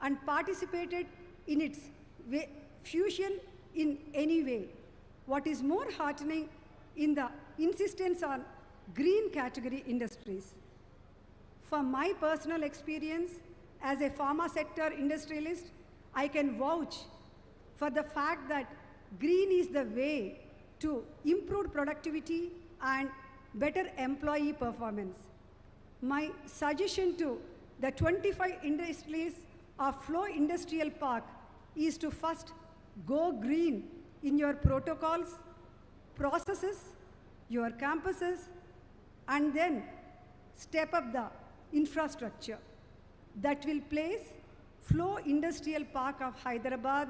and participated in its fusion in any way. What is more heartening in the insistence on green category industries. From my personal experience as a pharma sector industrialist, I can vouch for the fact that green is the way to improve productivity and better employee performance. My suggestion to the 25 industries of Flow Industrial Park is to first go green in your protocols, processes, your campuses, and then step up the infrastructure that will place Flow Industrial Park of Hyderabad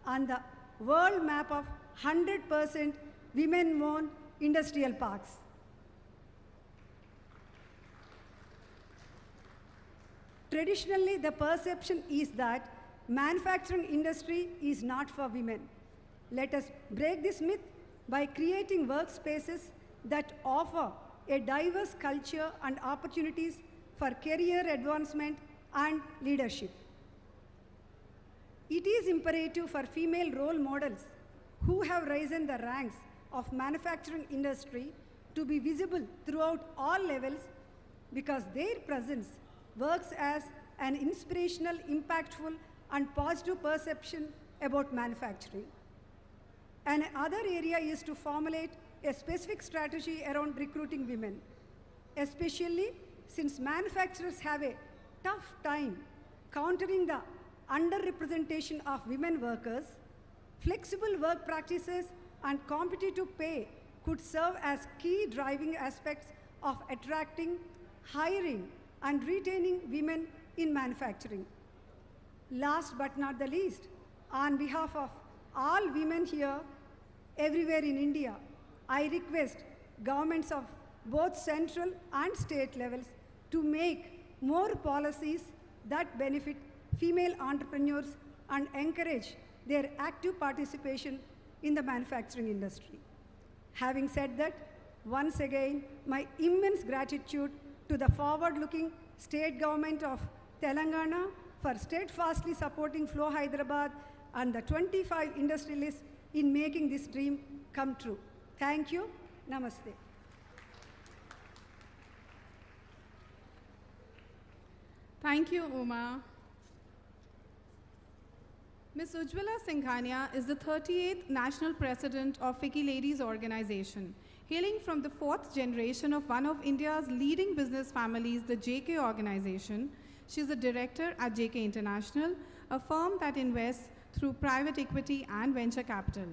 on the world map of 100% women-owned industrial parks. Traditionally, the perception is that manufacturing industry is not for women. Let us break this myth by creating workspaces that offer a diverse culture and opportunities for career advancement and leadership. It is imperative for female role models who have risen the ranks of manufacturing industry to be visible throughout all levels, because their presence works as an inspirational, impactful, and positive perception about manufacturing. Another area is to formulate a specific strategy around recruiting women, especially since manufacturers have a tough time countering the underrepresentation of women workers. Flexible work practices and competitive pay could serve as key driving aspects of attracting, hiring, and retaining women in manufacturing. Last but not the least, on behalf of all women here, everywhere in India, I request governments of both central and state levels to make more policies that benefit female entrepreneurs and encourage their active participation in the manufacturing industry. Having said that, once again, my immense gratitude to the forward-looking state government of Telangana for steadfastly supporting Flow Hyderabad and the 25 industrialists in making this dream come true. Thank you. Namaste. Thank you, Uma. Ms. Ujjwala Singhania is the 38th National President of FICCI Ladies Organization. Hailing from the 4th generation of one of India's leading business families, the JK Organization, she is a director at JK International, a firm that invests through private equity and venture capital.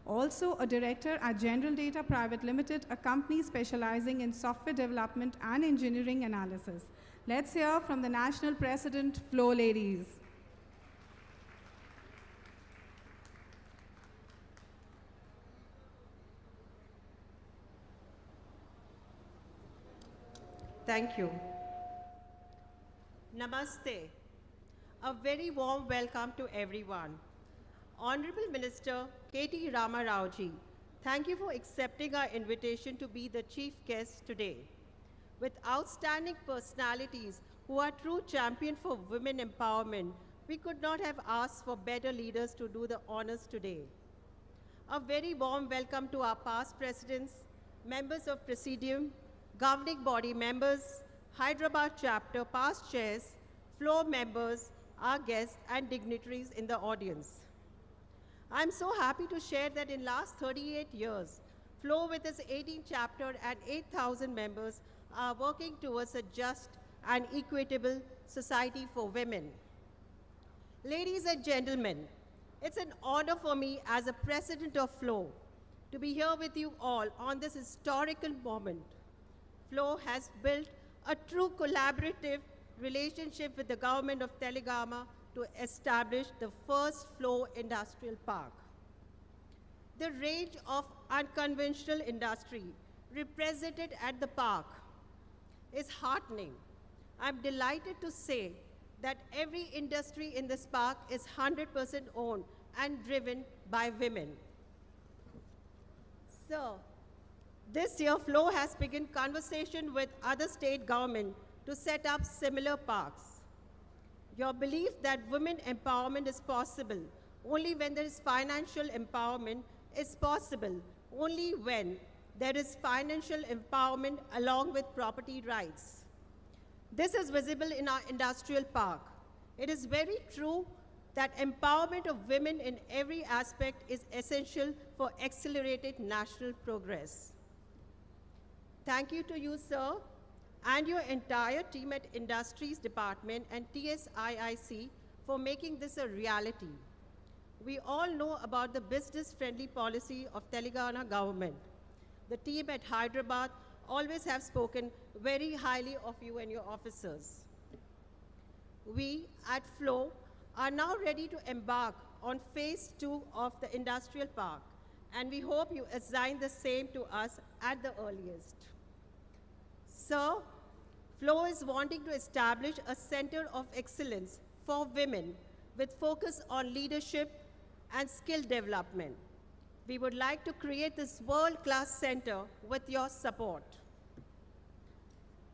Also a director at General Data Private Limited, a company specializing in software development and engineering analysis. Let's hear from the National President, Flow Ladies. Thank you. Namaste. A very warm welcome to everyone. Honorable Minister K.T. Rama Rao ji, thank you for accepting our invitation to be the chief guest today. With outstanding personalities who are true champions for women empowerment, we could not have asked for better leaders to do the honors today. A very warm welcome to our past presidents, members of Presidium, governing body members, Hyderabad chapter past chairs, floor members, our guests, and dignitaries in the audience. I'm so happy to share that in last 38 years, Flow with its 18th chapter and 8,000 members are working towards a just and equitable society for women. Ladies and gentlemen, it's an honor for me as a president of Flow to be here with you all on this historical moment. Flow has built a true collaborative relationship with the government of Telangana to establish the first Flow Industrial Park. The range of unconventional industry represented at the park is heartening. I'm delighted to say that every industry in this park is 100% owned and driven by women. So, this year, Flow has begun conversation with other state governments to set up similar parks. Your belief that women empowerment is possible only when there is financial empowerment is possible only when there is financial empowerment along with property rights. This is visible in our industrial park. It is very true that empowerment of women in every aspect is essential for accelerated national progress. Thank you to you, sir, and your entire team at Industries Department and TSIIC for making this a reality. We all know about the business-friendly policy of Telangana government. The team at Hyderabad always have spoken very highly of you and your officers. We at FLOW are now ready to embark on phase 2 of the industrial park, and we hope you assign the same to us at the earliest. Sir, FLOW is wanting to establish a center of excellence for women with focus on leadership and skill development. We would like to create this world-class center with your support.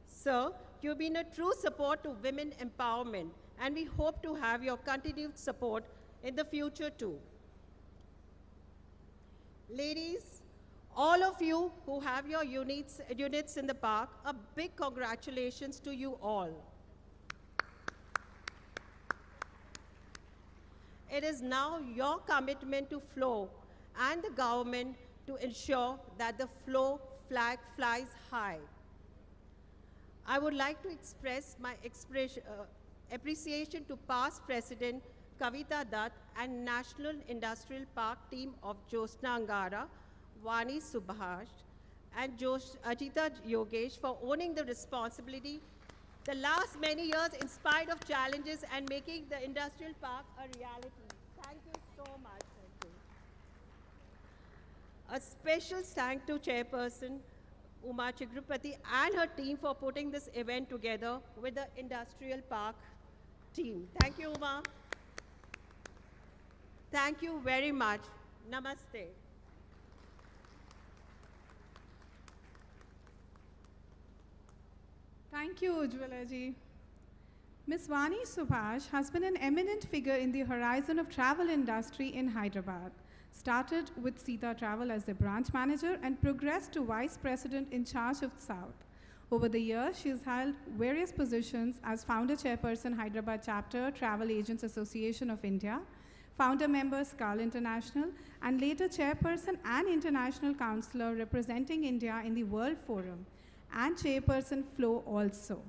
Sir, you've been a true support to women empowerment, and we hope to have your continued support in the future too. Ladies, all of you who have your units in the park, a big congratulations to you all. It is now your commitment to FLOW and the government to ensure that the FLOW flag flies high. I would like to express my appreciation to past President Kavita Dutt and National Industrial Park team of Jyotsna Angara, Vani Subhash, and Ajita Yogesh for owning the responsibility the last many years in spite of challenges and making the industrial park a reality. Thank you so much. Thank you. A special thank to Chairperson Uma Chigrupati and her team for putting this event together with the industrial park team. Thank you, Uma. Thank you very much. Namaste. Thank you, Ujjwala ji. Ms. Vani Subhash has been an eminent figure in the horizon of travel industry in Hyderabad. Started with Sita Travel as the branch manager and progressed to vice president in charge of South. Over the years, she has held various positions as founder chairperson, Hyderabad chapter, Travel Agents Association of India, founder member, SCAL International, and later chairperson and international counselor representing India in the World Forum, and chairperson FLOW also.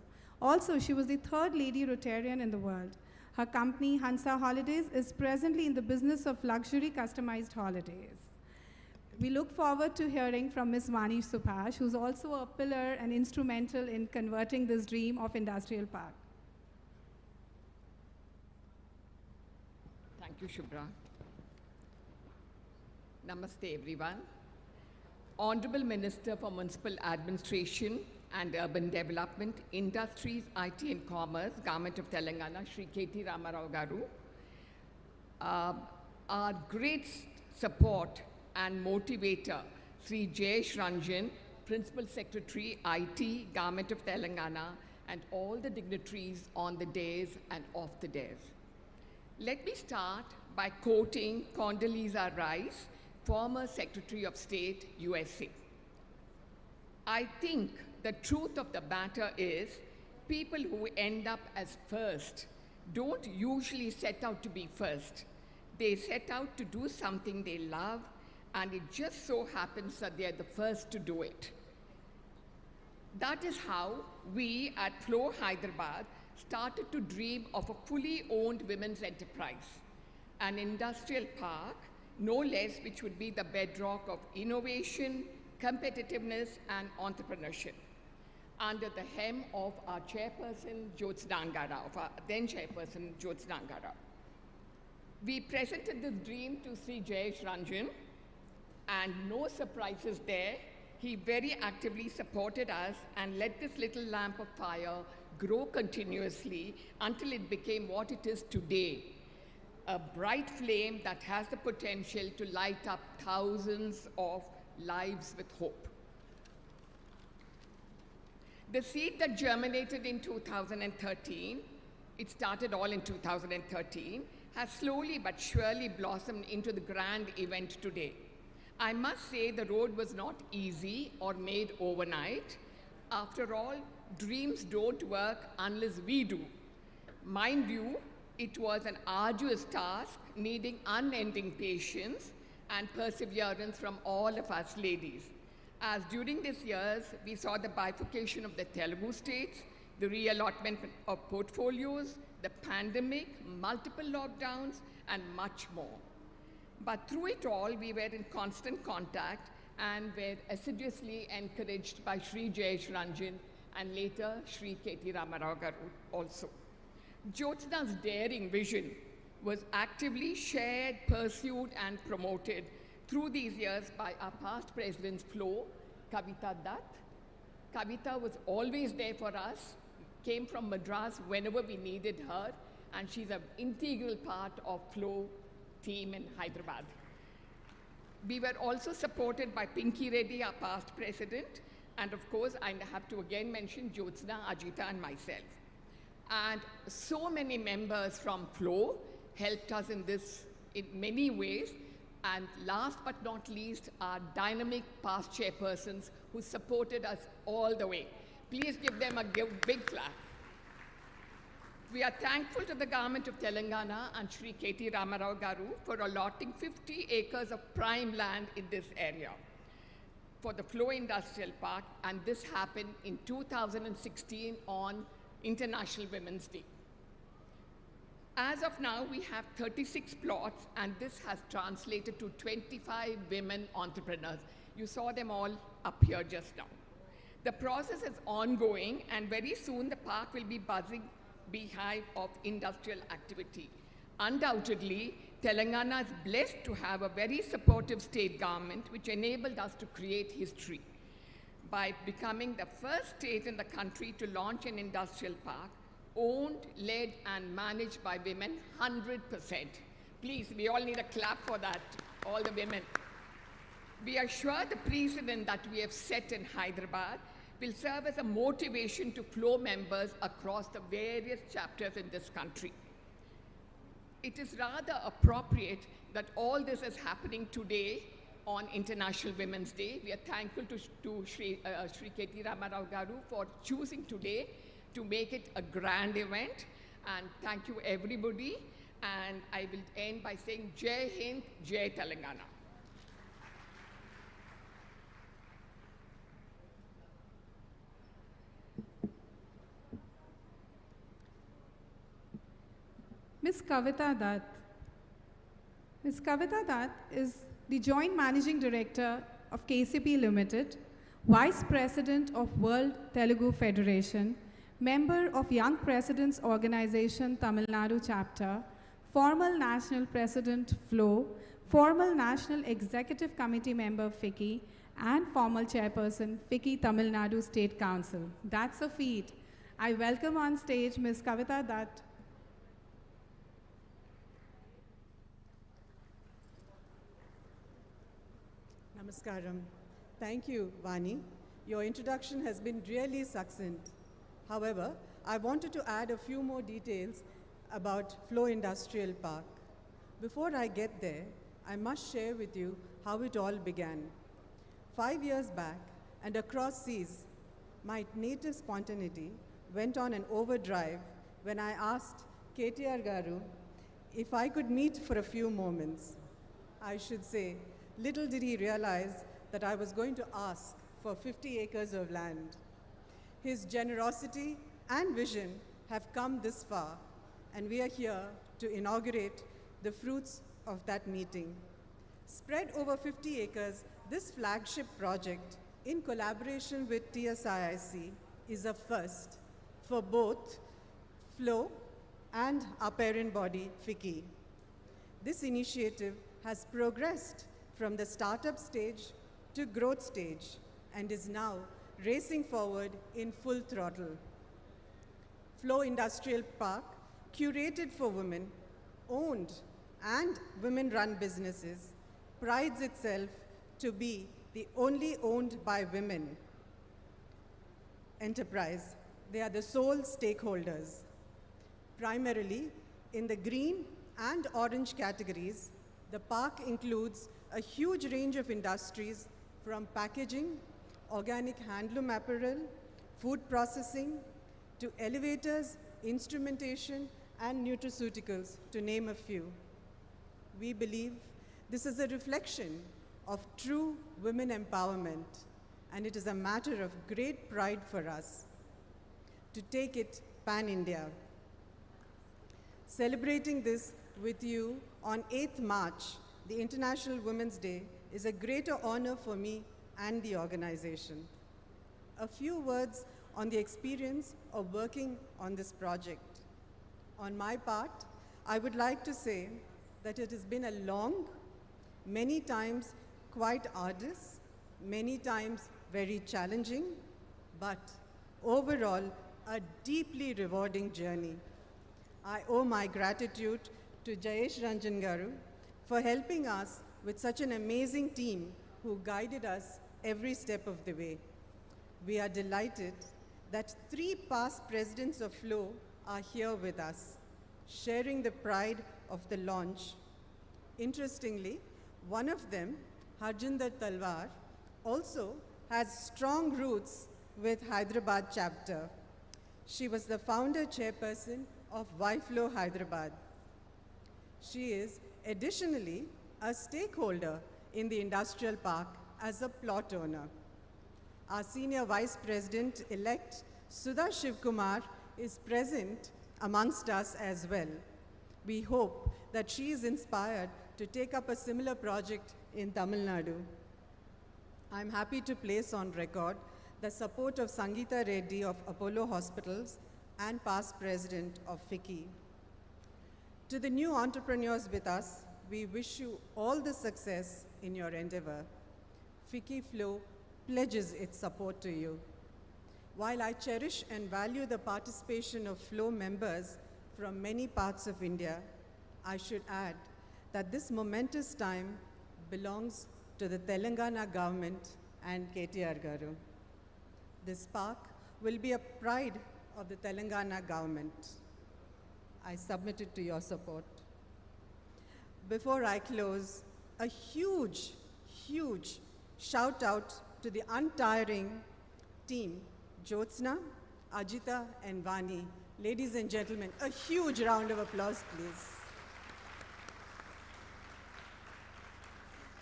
Also, she was the third lady Rotarian in the world. Her company, Hansa Holidays, is presently in the business of luxury customized holidays. We look forward to hearing from Ms. Vani Subhash, who's also a pillar and instrumental in converting this dream of industrial park. Thank you, Shubhra. Namaste, everyone. Honorable Minister for Municipal Administration and Urban Development, Industries, IT and Commerce, Government of Telangana, Shri KT Ramarao Garu, our great support and motivator, Sri Jayesh Ranjan, Principal Secretary, IT, Government of Telangana, and all the dignitaries on the days and off the days. Let me start by quoting Condoleezza Rice, former Secretary of State, USA. I think the truth of the matter is people who end up as first don't usually set out to be first. They set out to do something they love, and it just so happens that they're the first to do it. That is how we at FLOW Hyderabad started to dream of a fully owned women's enterprise, an industrial park, no less, which would be the bedrock of innovation, competitiveness, and entrepreneurship, under the hem of our chairperson, Jyotsna Angara, of our then chairperson, Jyotsna Angara. We presented this dream to Sri Jayesh Ranjan, and no surprises there. He very actively supported us and let this little lamp of fire grow continuously until it became what it is today, a bright flame that has the potential to light up thousands of lives with hope. The seed that germinated in 2013 it started all in 2013, has slowly but surely blossomed into the grand event today. I must say the road was not easy or made overnight. After all, dreams don't work unless we do. Mind you, it was an arduous task needing unending patience and perseverance from all of us ladies. As during these years, we saw the bifurcation of the Telugu states, the reallotment of portfolios, the pandemic, multiple lockdowns, and much more. But through it all, we were in constant contact and were assiduously encouraged by Sri Jayesh Ranjan and later Sri KT Ramarao Garu also. Jyotsna's daring vision was actively shared, pursued, and promoted through these years by our past presidents Flo, Kavita Dutt. Kavita was always there for us, came from Madras whenever we needed her, and she's an integral part of Flo team in Hyderabad. We were also supported by Pinky Reddy, our past president, and of course, I have to again mention Jyotsna, Ajita, and myself. And so many members from Flo helped us in this in many ways. And last but not least, our dynamic past chairpersons who supported us all the way. Please give them a big clap. We are thankful to the government of Telangana and Sri KT Ramarao Garu for allotting 50 acres of prime land in this area for the Flo Industrial Park, and this happened in 2016 on International Women's Day. As of now, we have 36 plots, and this has translated to 25 women entrepreneurs. You saw them all up here just now. The process is ongoing, and very soon the park will be buzzing beehive of industrial activity. Undoubtedly, Telangana is blessed to have a very supportive state government which enabled us to create history by becoming the first state in the country to launch an industrial park owned, led, and managed by women 100%. Please, we all need a clap for that, all the women. We are sure the precedent that we have set in Hyderabad will serve as a motivation to Flo members across the various chapters in this country. It is rather appropriate that all this is happening today on International Women's Day. We are thankful to Sri KT Ramarao Garu for choosing today to make it a grand event. And thank you everybody. And I will end by saying Jai Hind, Jai Telangana. Ms. Kavita Dutt. Ms. Kavita Dutt is the Joint Managing Director of KCP Limited, Vice President of World Telugu Federation, member of Young Presidents Organization Tamil Nadu Chapter, former National President Flo, former National Executive Committee member FICCI, and former Chairperson FICCI Tamil Nadu State Council. That's a feat. I welcome on stage Ms. Kavita Dutt. Namaskaram. Thank you, Vani. Your introduction has been really succinct. However, I wanted to add a few more details about Flo Industrial Park. Before I get there, I must share with you how it all began. 5 years back, and across seas, my native spontaneity went on an overdrive when I asked KTR Garu if I could meet for a few moments. I should say, little did he realize that I was going to ask for 50 acres of land. His generosity and vision have come this far, and we are here to inaugurate the fruits of that meeting. Spread over 50 acres, this flagship project, in collaboration with TSIIC, is a first for both Flo and our parent body, FICCI. This initiative has progressed from the startup stage to growth stage and is now racing forward in full throttle. Flo Industrial Park, curated for women, owned and women-run businesses, prides itself to be the only owned by women enterprise. They are the sole stakeholders. Primarily in the green and orange categories, the park includes a huge range of industries from packaging, organic handloom apparel, food processing, to elevators, instrumentation, and nutraceuticals, to name a few. We believe this is a reflection of true women empowerment, and it is a matter of great pride for us to take it pan-India. Celebrating this with you on 8th March, the International Women's Day, is a greater honor for me and the organization. A few words on the experience of working on this project. On my part, I would like to say that it has been a long, many times quite arduous, many times very challenging, but overall a deeply rewarding journey. I owe my gratitude to Jayesh Ranjan Garu for helping us with such an amazing team who guided us every step of the way. We are delighted that 3 past presidents of FLOW are here with us, sharing the pride of the launch. Interestingly, one of them, Harjinder Talwar, also has strong roots with Hyderabad chapter. She was the founder chairperson of YFlow Hyderabad. She is additionally a stakeholder in the industrial park as a plot owner. Our senior vice president-elect, Sudha Shivkumar, is present amongst us as well. We hope that she is inspired to take up a similar project in Tamil Nadu. I'm happy to place on record the support of Sangeeta Reddy of Apollo Hospitals and past president of FICCI. To the new entrepreneurs with us, we wish you all the success in your endeavor. FICCI Flow pledges its support to you. While I cherish and value the participation of FLOW members from many parts of India, I should add that this momentous time belongs to the Telangana government and KTR Garu. This park will be a pride of the Telangana government. I submit it to your support. Before I close, a huge, huge shout out to the untiring team, Jyotsna, Ajita, and Vani. Ladies and gentlemen, a huge round of applause, please.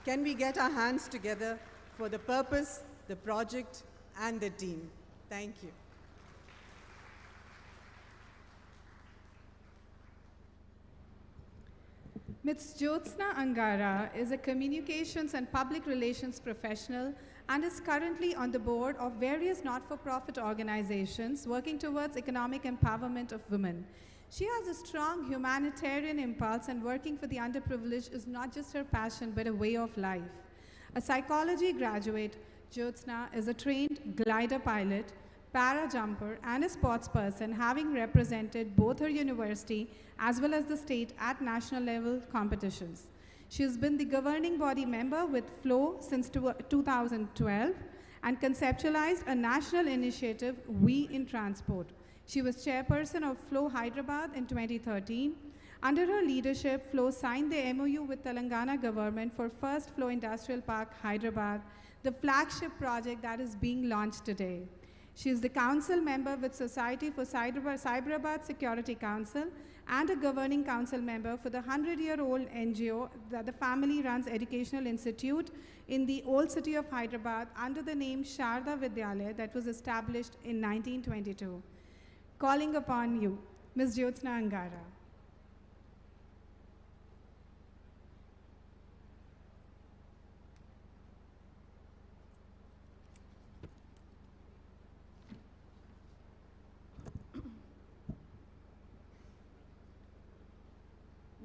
Can we get our hands together for the purpose, the project, and the team? Thank you. Ms. Jyotsna Angara is a communications and public relations professional and is currently on the board of various not-for-profit organizations working towards economic empowerment of women. She has a strong humanitarian impulse, and working for the underprivileged is not just her passion but a way of life. A psychology graduate, Jyotsna is a trained glider pilot, para jumper, and a sports person, having represented both her university as well as the state at national level competitions. She has been the governing body member with FLOW since 2012 and conceptualized a national initiative, We in Transport. She was chairperson of FLOW Hyderabad in 2013. Under her leadership, FLOW signed the MOU with Telangana government for first FLOW Industrial Park Hyderabad, the flagship project that is being launched today. She is the council member with Society for Cyberabad Security Council and a governing council member for the 100-year-old NGO that the family runs educational institute in the old city of Hyderabad under the name Sharda Vidyalaya that was established in 1922. Calling upon you, Ms. Jyotsna Angara.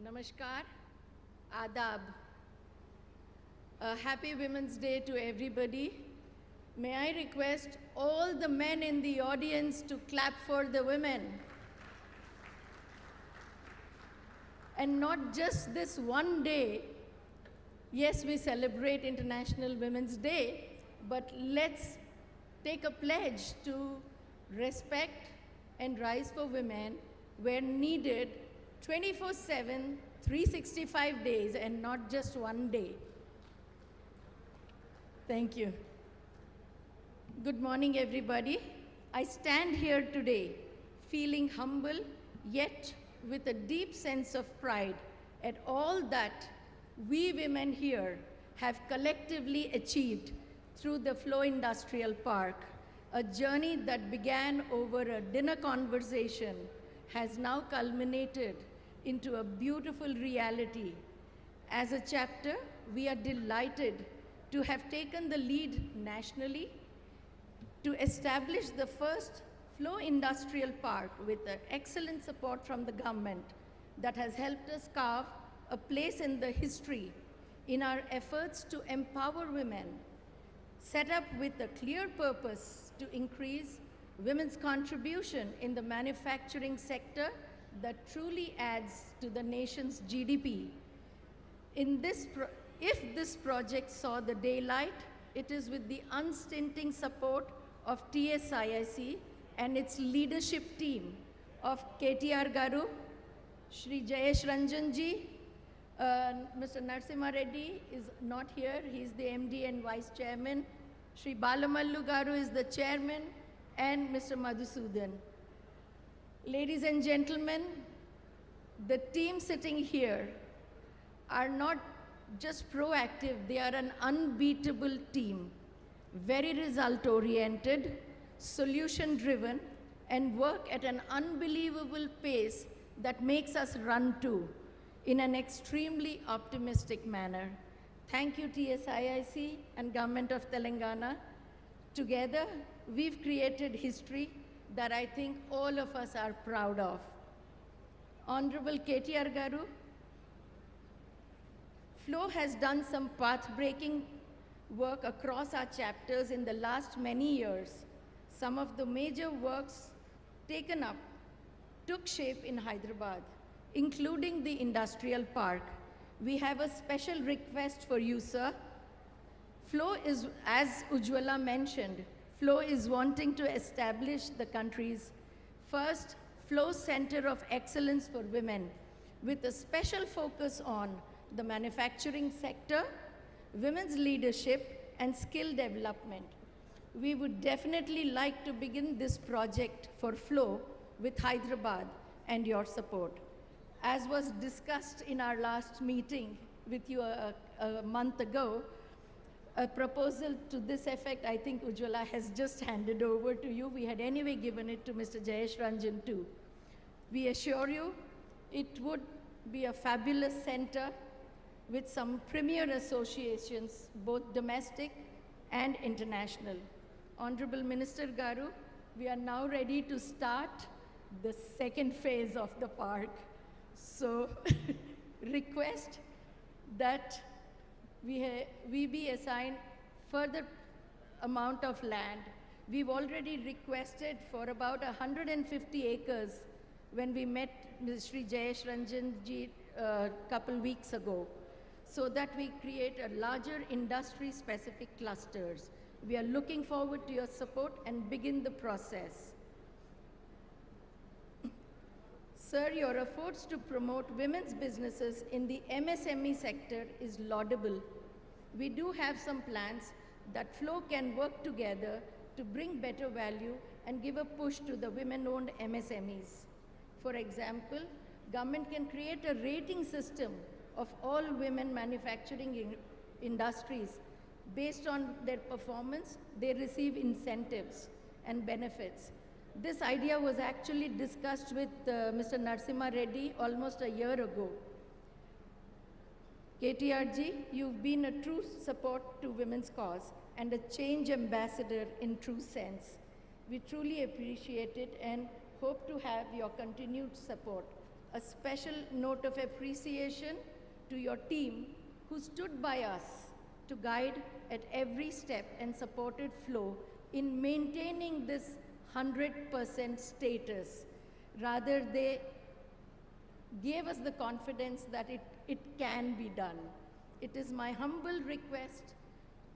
Namaskar, Adab. Happy Women's Day to everybody. May I request all the men in the audience to clap for the women. And not just this one day. Yes, we celebrate International Women's Day, but let's take a pledge to respect and rise for women were needed 24/7, 365 days, and not just one day. Thank you. Good morning, everybody. I stand here today feeling humble, yet with a deep sense of pride at all that we women here have collectively achieved through the Flow Industrial Park. A journey that began over a dinner conversation has now culminated into a beautiful reality. As a chapter, we are delighted to have taken the lead nationally to establish the first Flow Industrial Park with excellent support from the government that has helped us carve a place in the history in our efforts to empower women, set up with a clear purpose to increase women's contribution in the manufacturing sector that truly adds to the nation's GDP. If this project saw the daylight, it is with the unstinting support of TSIIC and its leadership team of KTR Garu, Shri Jayesh Ranjan ji, Mr. Narasimha Reddy is not here, he's the MD and Vice Chairman. Shri Balamallu Garu is the Chairman, and Mr. Madhusudan. Ladies and gentlemen, the team sitting here are not just proactive, they are an unbeatable team, very result-oriented, solution-driven, and work at an unbelievable pace that makes us run too, in an extremely optimistic manner. Thank you, TSIIC and Government of Telangana. Together, we've created history that I think all of us are proud of. Honorable KTR Garu, Flow has done some path-breaking work across our chapters in the last many years. Some of the major works taken up took shape in Hyderabad, including the industrial park. We have a special request for you, sir. Flow is, as Ujjwala mentioned, Flow is wanting to establish the country's first Flow Center of Excellence for Women, with a special focus on the manufacturing sector, women's leadership, and skill development. We would definitely like to begin this project for Flow with Hyderabad and your support. As was discussed in our last meeting with you a month ago, a proposal to this effect, I think Ujjwala has just handed over to you. We had anyway given it to Mr. Jayesh Ranjan too. We assure you it would be a fabulous center with some premier associations, both domestic and international. Honorable Minister Garu, we are now ready to start the second phase of the park. So request that we be assigned further amount of land. We've already requested for about 150 acres when we met Mr. Jayesh Ranjan ji a couple weeks ago, so that we create a larger industry-specific clusters. We are looking forward to your support and begin the process. Sir, your efforts to promote women's businesses in the MSME sector is laudable. We do have some plans that Flow can work together to bring better value and give a push to the women-owned MSMEs. For example, government can create a rating system of all women manufacturing industries. Based on their performance, they receive incentives and benefits. This idea was actually discussed with Mr. Narasimha Reddy almost a year ago. KTRG, you've been a true support to women's cause and a change ambassador in true sense. We truly appreciate it and hope to have your continued support. A special note of appreciation to your team who stood by us to guide at every step and supported Flow in maintaining this 100% status. Rather, they gave us the confidence that it can be done. It is my humble request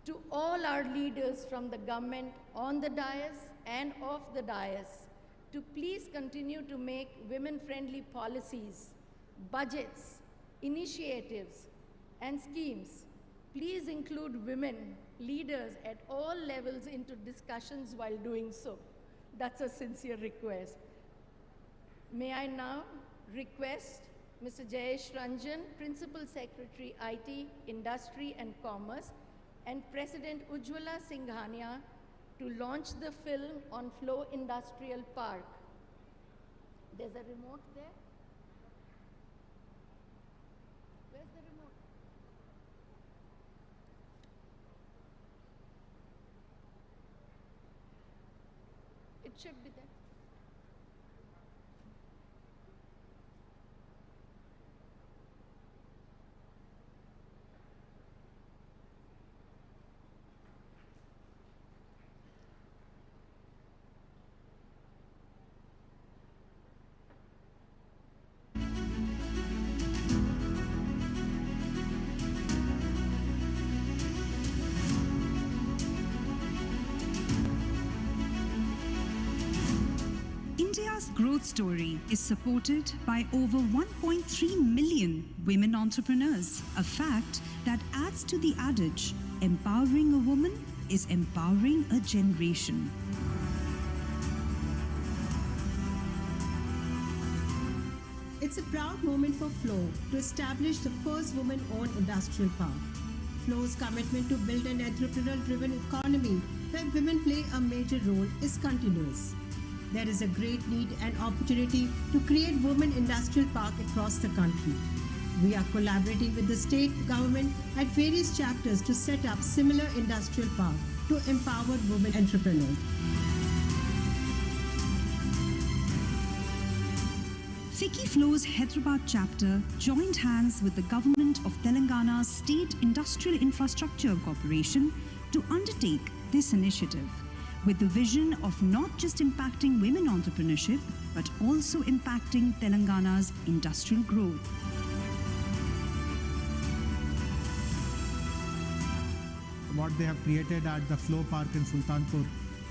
to all our leaders from the government on the dais and off the dais to please continue to make women-friendly policies, budgets, initiatives, and schemes. Please include women leaders at all levels into discussions while doing so. That's a sincere request. May I now request Mr. Jayesh Ranjan, Principal Secretary, IT, Industry and Commerce, and President Ujjwala Singhania to launch the film on Flow Industrial Park. There's a remote there. Where's the remote? It should be there. India's growth story is supported by over 1.3 million women entrepreneurs, a fact that adds to the adage, empowering a woman is empowering a generation. It's a proud moment for Flow to establish the first women-owned industrial park. Flow's commitment to build an entrepreneurial-driven economy where women play a major role is continuous. There is a great need and opportunity to create women industrial park across the country. We are collaborating with the state government at various chapters to set up similar industrial park to empower women entrepreneurs. FICCI Flow's Hyderabad chapter joined hands with the government of Telangana's State Industrial Infrastructure Corporation to undertake this initiative, with the vision of not just impacting women entrepreneurship, but also impacting Telangana's industrial growth. What they have created at the Flow Park in Sultanpur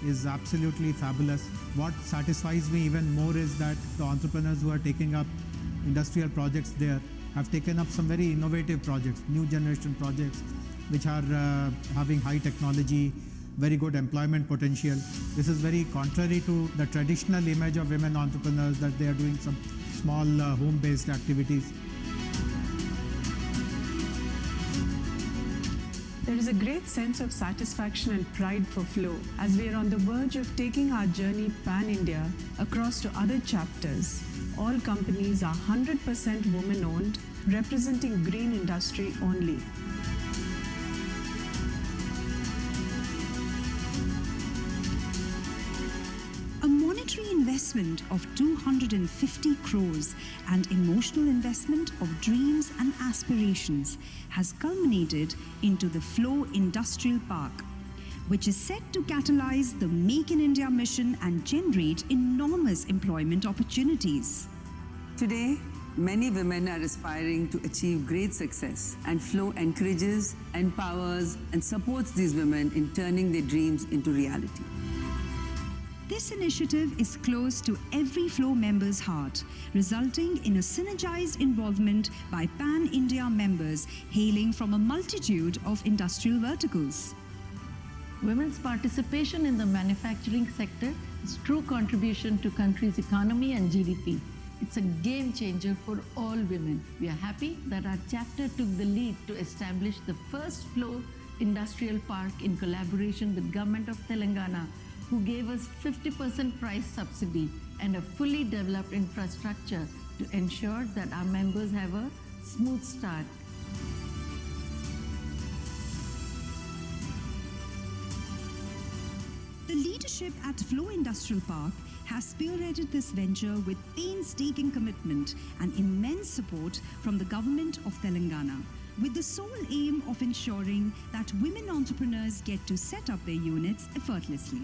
is absolutely fabulous. What satisfies me even more is that the entrepreneurs who are taking up industrial projects there have taken up some very innovative projects, new generation projects, which are having high technology, very good employment potential. This is very contrary to the traditional image of women entrepreneurs that they are doing some small home-based activities. There is a great sense of satisfaction and pride for Flow as we are on the verge of taking our journey pan-India across to other chapters. All companies are 100% women-owned, representing green industry only. Investment of 250 crores and emotional investment of dreams and aspirations has culminated into the Flow Industrial Park, which is set to catalyze the Make in India mission and generate enormous employment opportunities. Today, many women are aspiring to achieve great success, and Flow encourages, empowers, and supports these women in turning their dreams into reality. This initiative is close to every Flow member's heart, resulting in a synergized involvement by pan-India members hailing from a multitude of industrial verticals. Women's participation in the manufacturing sector is true contribution to country's economy and GDP. It's a game changer for all women. We are happy that our chapter took the lead to establish the first Flow Industrial Park in collaboration with Government of Telangana, who gave us 50% price subsidy and a fully developed infrastructure to ensure that our members have a smooth start. The leadership at Flow Industrial Park has spearheaded this venture with painstaking commitment and immense support from the government of Telangana, with the sole aim of ensuring that women entrepreneurs get to set up their units effortlessly.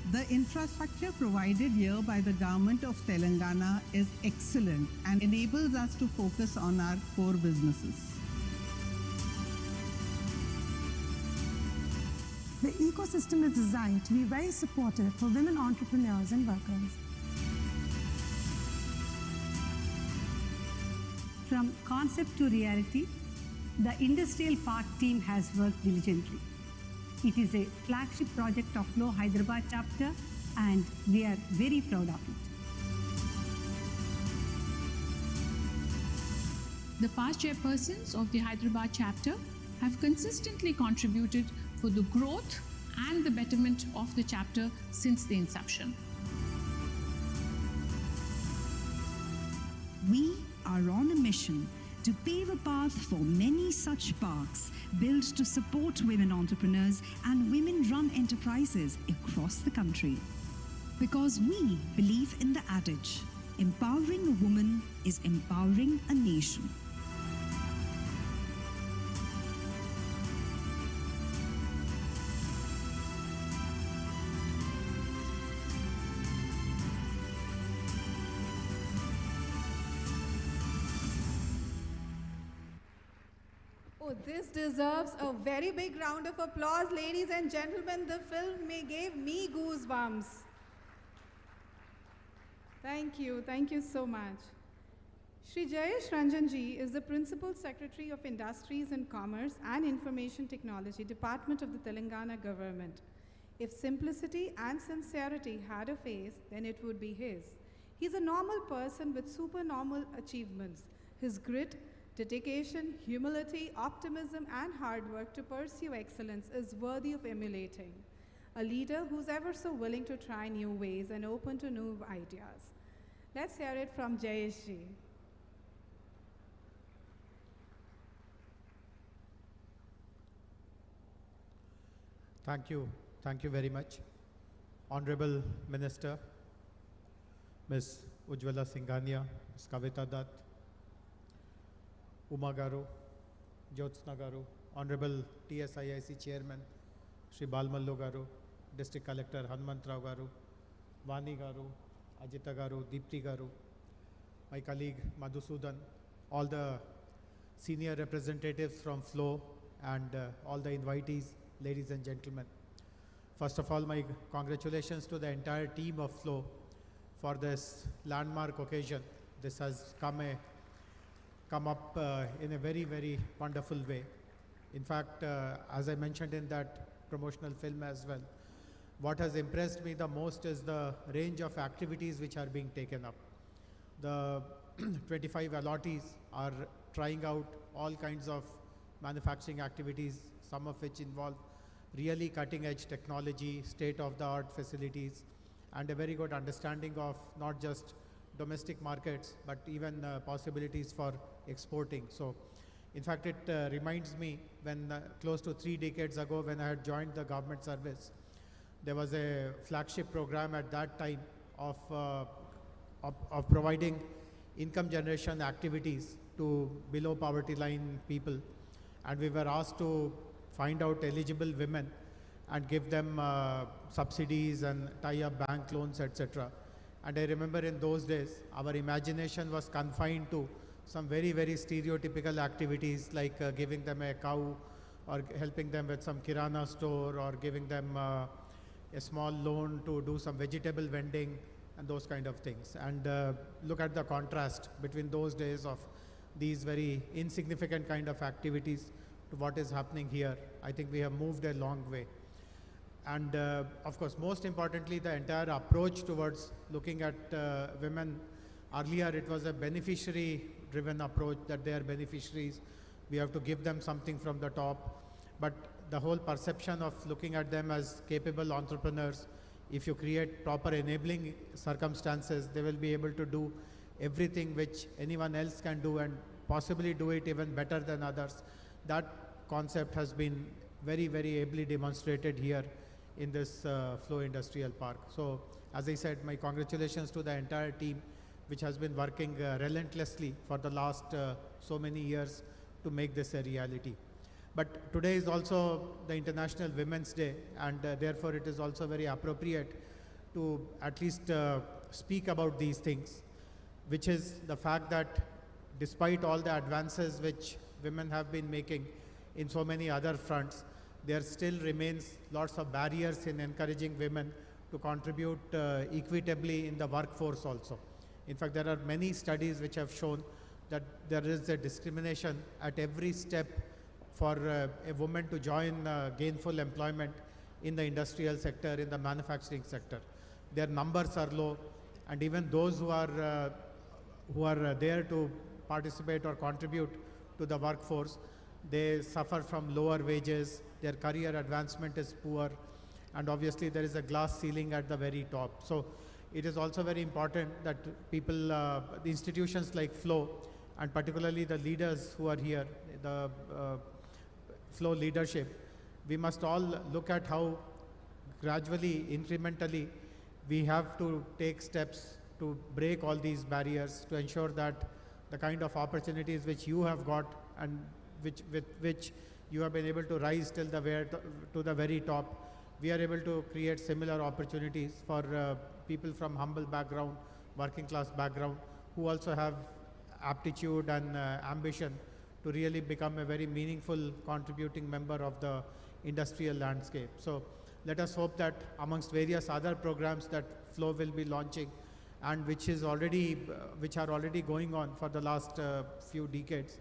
The infrastructure provided here by the government of Telangana is excellent and enables us to focus on our core businesses. The ecosystem is designed to be very supportive for women entrepreneurs and workers. From concept to reality, the Industrial Park team has worked diligently. It is a flagship project of Flow Hyderabad chapter, and we are very proud of it. The past chairpersons of the Hyderabad chapter have consistently contributed for the growth and the betterment of the chapter since the inception. We are on a mission to pave a path for many such parks built to support women entrepreneurs and women-run enterprises across the country. Because we believe in the adage, empowering a woman is empowering a nation. Oh, this deserves a very big round of applause, ladies and gentlemen. The film gave me goosebumps. Thank you so much. Shri Jayesh Ranjan ji is the Principal Secretary of Industries and Commerce and Information Technology Department of the Telangana government. If simplicity and sincerity had a face, then it would be his. He's a normal person with supernormal achievements. His grit, dedication, humility, optimism, and hard work to pursue excellence is worthy of emulating. A leader who's ever so willing to try new ways and open to new ideas. Let's hear it from Jayesh ji. Thank you very much. Honorable Minister, Ms. Ujjwala Singhania, Ms. Kavita Dutt, Uma Garu, Jyotsna Garu, Honorable TSIIC Chairman, Shri Balmallo Garu, District Collector Hanumantrao Garu, Vani Garu, Ajita Garu, Deepti Garu, my colleague Madhusudan, all the senior representatives from FLOW and all the invitees, ladies and gentlemen. First of all, my congratulations to the entire team of FLOW for this landmark occasion. This has come up in a very, very wonderful way. In fact, as I mentioned in that promotional film as well, what has impressed me the most is the range of activities which are being taken up. The 25 allottees are trying out all kinds of manufacturing activities, some of which involve really cutting-edge technology, state-of-the-art facilities, and a very good understanding of not just domestic markets, but even possibilities for exporting. So, in fact, it reminds me when close to 3 decades ago when I had joined the government service, there was a flagship program at that time of providing income generation activities to below poverty line people. And we were asked to find out eligible women and give them subsidies and tie up bank loans, etc. And I remember in those days, our imagination was confined to some very, very stereotypical activities like giving them a cow or helping them with some kirana store or giving them a small loan to do some vegetable vending and those kind of things. And look at the contrast between those days of these very insignificant kind of activities to what is happening here. I think we have moved a long way. And of course, most importantly, the entire approach towards looking at women. Earlier, it was a beneficiary-driven approach that they are beneficiaries. We have to give them something from the top. But the whole perception of looking at them as capable entrepreneurs, if you create proper enabling circumstances, they will be able to do everything which anyone else can do and possibly do it even better than others. That concept has been very, very ably demonstrated here in this Flow Industrial Park. So, as I said, my congratulations to the entire team which has been working relentlessly for the last so many years to make this a reality. But today is also the International Women's Day, and therefore it is also very appropriate to at least speak about these things, which is the fact that despite all the advances which women have been making in so many other fronts, there still remains lots of barriers in encouraging women to contribute equitably in the workforce also. In fact, there are many studies which have shown that there is a discrimination at every step for a woman to join gainful employment in the industrial sector, in the manufacturing sector. Their numbers are low, and even those who are there to participate or contribute to the workforce, they suffer from lower wages, their career advancement is poor, and obviously there is a glass ceiling at the very top. So it is also very important that people, the institutions like FLOW, and particularly the leaders who are here, the FLOW leadership, we must all look at how gradually, incrementally, we have to take steps to break all these barriers, to ensure that the kind of opportunities which you have got and with which you have been able to rise till to the very top, we are able to create similar opportunities for people from humble background, working class background, who also have aptitude and ambition to really become a very meaningful contributing member of the industrial landscape. So let us hope that amongst various other programs that FLOW will be launching, and which are already going on for the last few decades,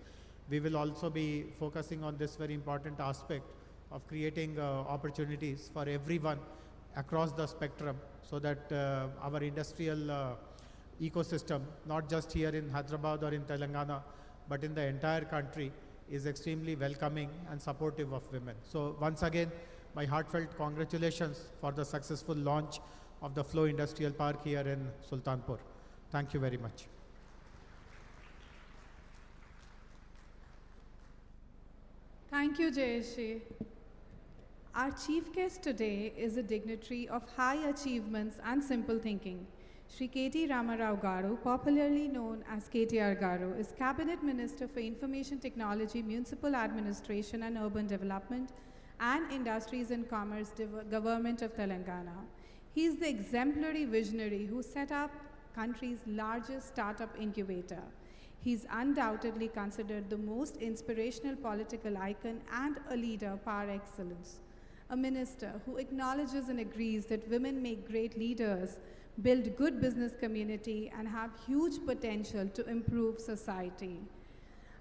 we will also be focusing on this very important aspect of creating opportunities for everyone across the spectrum, so that our industrial ecosystem, not just here in Hyderabad or in Telangana, but in the entire country, is extremely welcoming and supportive of women. So once again, my heartfelt congratulations for the successful launch of the FLOW Industrial Park here in Sultanpur. Thank you very much. Thank you, Jayeshi. Our chief guest today is a dignitary of high achievements and simple thinking. Shri K.T. Ramarao Garu, popularly known as KTR Garu, is Cabinet Minister for Information Technology, Municipal Administration and Urban Development, and Industries and Commerce, Government of Telangana. He is the exemplary visionary who set up country's largest startup incubator. He is undoubtedly considered the most inspirational political icon and a leader par excellence. A minister who acknowledges and agrees that women make great leaders, build good business community, and have huge potential to improve society.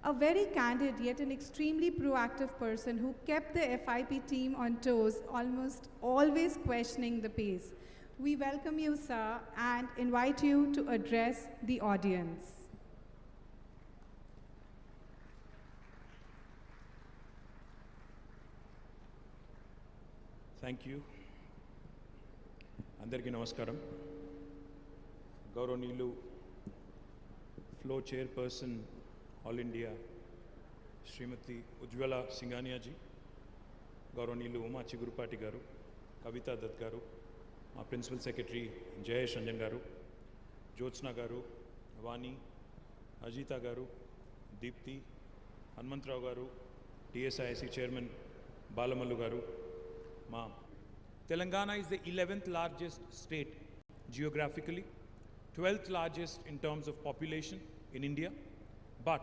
A very candid yet an extremely proactive person who kept the FIP team on toes, almost always questioning the pace. We welcome you, sir, and invite you to address the audience. Thank you. Andarki namaskaram. Gauranilu, FLOW Chairperson, All India, Srimati Ujjwala Singhania ji, Gauranilu Uma Chigurupati garu, Kavita Dutt garu, my Principal Secretary Jayesh Ranjan garu, Jyotsna garu, Vani, Ajita garu, Deepthi, Hanumantrao garu, TSIC Chairman Balamallu garu. Ma, Telangana is the 11th largest state geographically, 12th largest in terms of population in India, but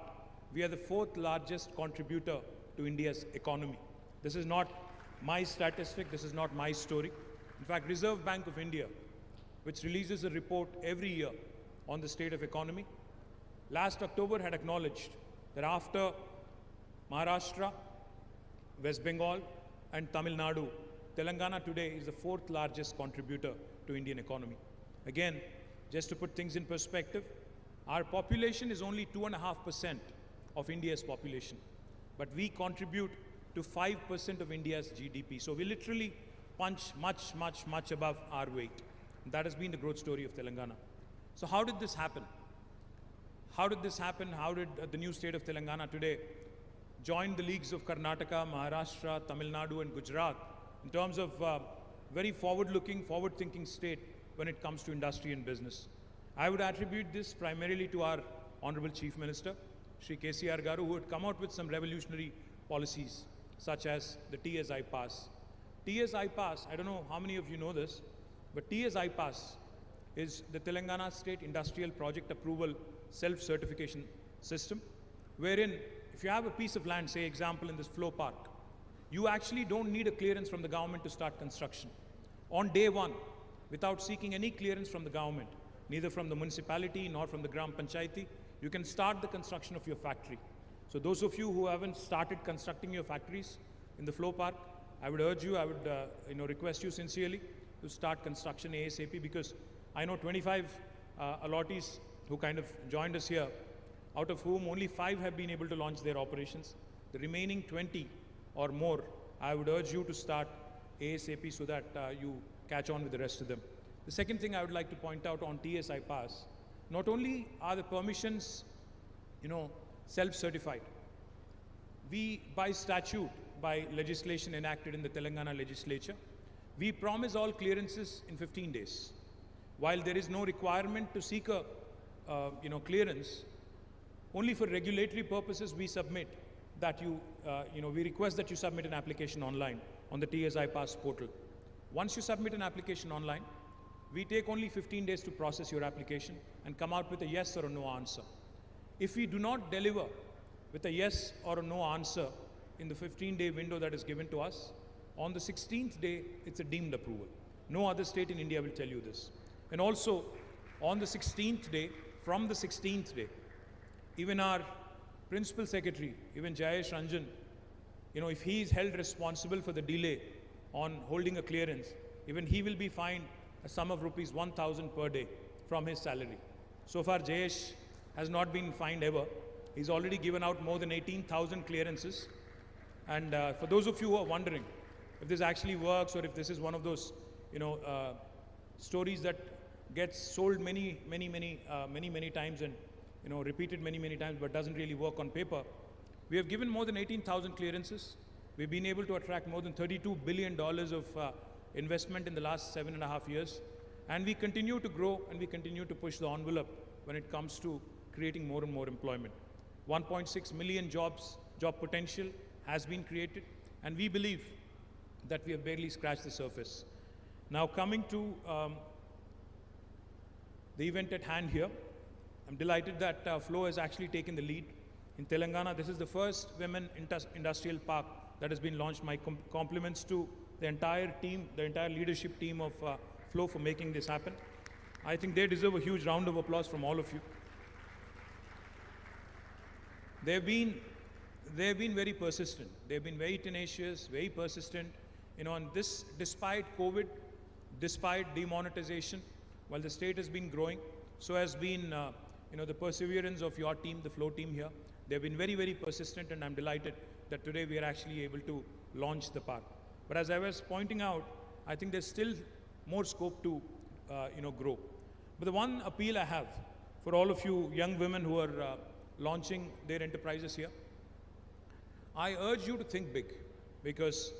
we are the 4th largest contributor to India's economy. This is not my statistic, this is not my story. In fact, Reserve Bank of India, which releases a report every year on the state of economy, last October had acknowledged that after Maharashtra, West Bengal, and Tamil Nadu, Telangana today is the 4th largest contributor to Indian economy. Again, just to put things in perspective, our population is only 2.5% of India's population, but we contribute to 5% of India's GDP. So we literally punch much above our weight. And that has been the growth story of Telangana. So how did this happen? How did this happen? How did the new state of Telangana today join the leagues of Karnataka, Maharashtra, Tamil Nadu, and Gujarat in terms of very forward-looking, forward-thinking state when it comes to industry and business? I would attribute this primarily to our Honorable Chief Minister, Shri KCR Garu, who had come out with some revolutionary policies, such as the TSI Pass. TSI Pass, I don't know how many of you know this, but TSI Pass is the Telangana State Industrial Project Approval Self-Certification System, wherein if you have a piece of land, say example in this FLOW Park, you actually don't need a clearance from the government to start construction. On day one, without seeking any clearance from the government, neither from the municipality nor from the Gram Panchayati, you can start the construction of your factory. So those of you who haven't started constructing your factories in the Flow Park, I would urge you, I would request you sincerely to start construction ASAP, because I know 25 allottees who kind of joined us here, out of whom only 5 have been able to launch their operations. The remaining 20 or more, I would urge you to start ASAP so that you catch on with the rest of them. The second thing I would like to point out on TSI Pass, not only are the permissions, self-certified, we, by statute, by legislation enacted in the Telangana legislature, we promise all clearances in 15 days. While there is no requirement to seek a clearance, only for regulatory purposes we submit that we request that you submit an application online on the TSI Pass portal. Once you submit an application online, we take only 15 days to process your application and come out with a yes or a no answer. If we do not deliver with a yes or a no answer in the 15-day window that is given to us, on the 16th day, it's a deemed approval. No other state in India will tell you this. And also, on the 16th day, from the 16th day, even our Principal Secretary, even Jayesh Ranjan, if he is held responsible for the delay on holding a clearance, even he will be fined a sum of rupees 1,000 per day from his salary. So far, Jayesh has not been fined ever. He's already given out more than 18,000 clearances. And for those of you who are wondering if this actually works or if this is one of those, stories that gets sold many times and repeated many times but doesn't really work on paper, we have given more than 18,000 clearances. We've been able to attract more than $32 billion of investment in the last 7.5 years. And we continue to grow and we continue to push the envelope when it comes to creating more and more employment. 1.6 million job potential has been created, and we believe that we have barely scratched the surface. Now coming to the event at hand here, I'm delighted that Flow has actually taken the lead. In Telangana, this is the first women industrial park that has been launched. My compliments to the entire team, the entire leadership team of Flow for making this happen. I think they deserve a huge round of applause from all of you. They've been very persistent. They've been very tenacious, very persistent. And this, despite COVID, despite demonetization, while the state has been growing, so has been, the perseverance of your team, the Flow team here. They've been very, very persistent, and I'm delighted that today we are actually able to launch the park. But as I was pointing out, I think there's still more scope to, grow. But the one appeal I have for all of you young women who are launching their enterprises here, I urge you to think big, because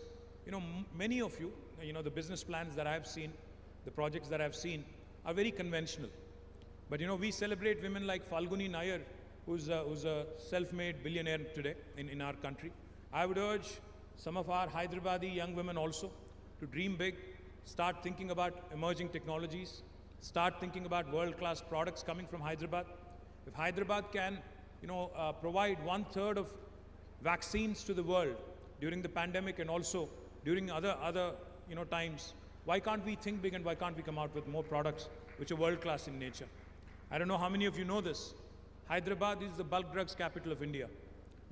many of you, the business plans that I've seen, the projects that I've seen are very conventional. But we celebrate women like Falguni Nair, who's a self-made billionaire today in our country. I would urge some of our Hyderabadi young women also to dream big, start thinking about emerging technologies, start thinking about world-class products coming from Hyderabad. If Hyderabad can, provide 1/3 of vaccines to the world during the pandemic and also during other times, why can't we think big and why can't we come out with more products which are world-class in nature? I don't know how many of you know this. Hyderabad is the bulk drugs capital of India.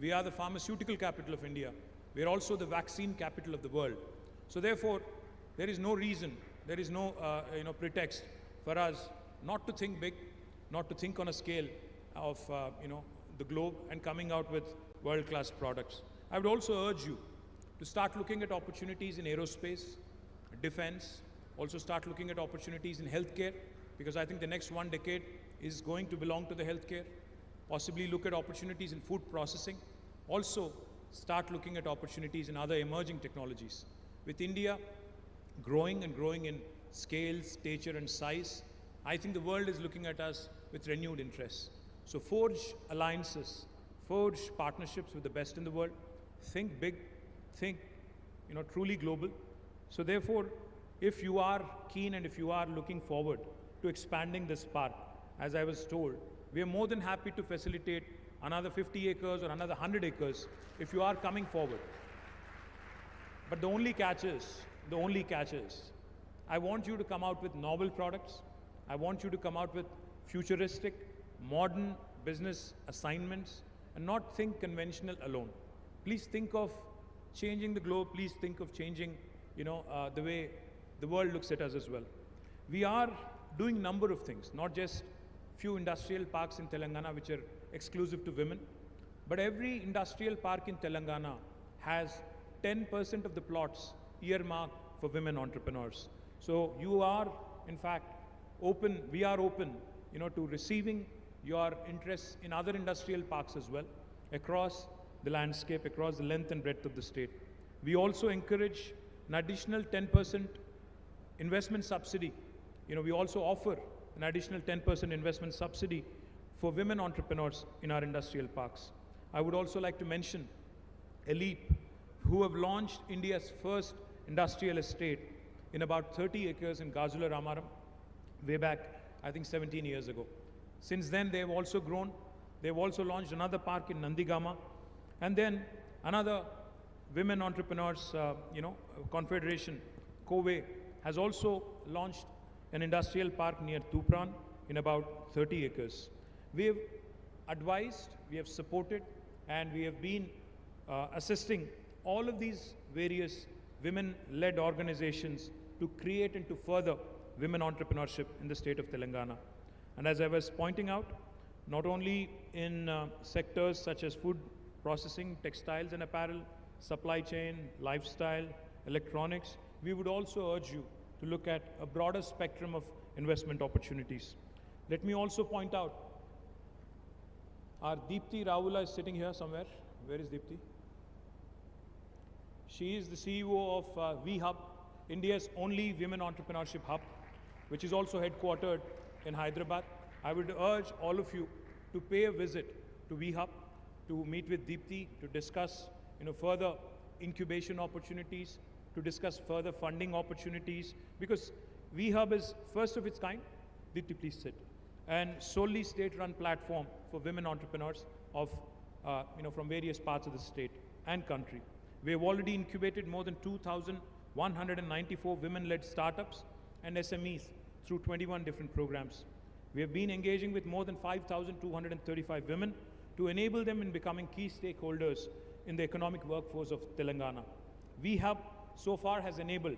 We are the pharmaceutical capital of India. We are also the vaccine capital of the world. So therefore, there is no reason, there is no pretext for us not to think big, not to think on a scale of the globe and coming out with world-class products. I would also urge you to start looking at opportunities in aerospace, defense, also start looking at opportunities in healthcare, because I think the next 1 decade is going to belong to the healthcare. Possibly look at opportunities in food processing. Also start looking at opportunities in other emerging technologies. With India growing and growing in scale, stature and size, I think the world is looking at us with renewed interest. So forge alliances, forge partnerships with the best in the world, think big, think truly global. So therefore, if you are keen and if you are looking forward to expanding this park, as I was told, we are more than happy to facilitate another 50 acres or another 100 acres if you are coming forward. But the only catch is, I want you to come out with novel products. I want you to come out with futuristic, modern business assignments and not think conventional alone. Please think of changing the globe. Please think of changing, the way the world looks at us as well. We are doing a number of things, not just few industrial parks in Telangana which are exclusive to women, but every industrial park in Telangana has 10% of the plots earmarked for women entrepreneurs. So you are, in fact, open, we are open, to receiving your interests in other industrial parks as well, across the landscape, across the length and breadth of the state. We also encourage an additional 10% investment subsidy. We also offer an additional 10% investment subsidy for women entrepreneurs in our industrial parks. I would also like to mention Elite, who have launched India's first industrial estate in about 30 acres in Gazula Ramaram, way back, I think 17 years ago. Since then, they have also grown. They've also launched another park in Nandigama, and then another women entrepreneurs, confederation, COVE, has also launched an industrial park near Tupran in about 30 acres. We have advised, we have supported, and we have been assisting all of these various women-led organizations to create and to further women entrepreneurship in the state of Telangana. And as I was pointing out, not only in sectors such as food processing, textiles and apparel, supply chain, lifestyle, electronics, we would also urge you to look at a broader spectrum of investment opportunities. Let me also point out, our Deepti Ravula is sitting here somewhere. Where is Deepti? She is the CEO of V-Hub, India's only women entrepreneurship hub, which is also headquartered in Hyderabad. I would urge all of you to pay a visit to V-Hub, to meet with Deepti, to discuss further incubation opportunities, to discuss further funding opportunities, because V-Hub is first of its kind. Deepti, please sit. And solely state-run platform for women entrepreneurs of, from various parts of the state and country. We have already incubated more than 2,194 women-led startups and SMEs through 21 different programs. We have been engaging with more than 5,235 women to enable them in becoming key stakeholders in the economic workforce of Telangana. V-Hub so far has enabled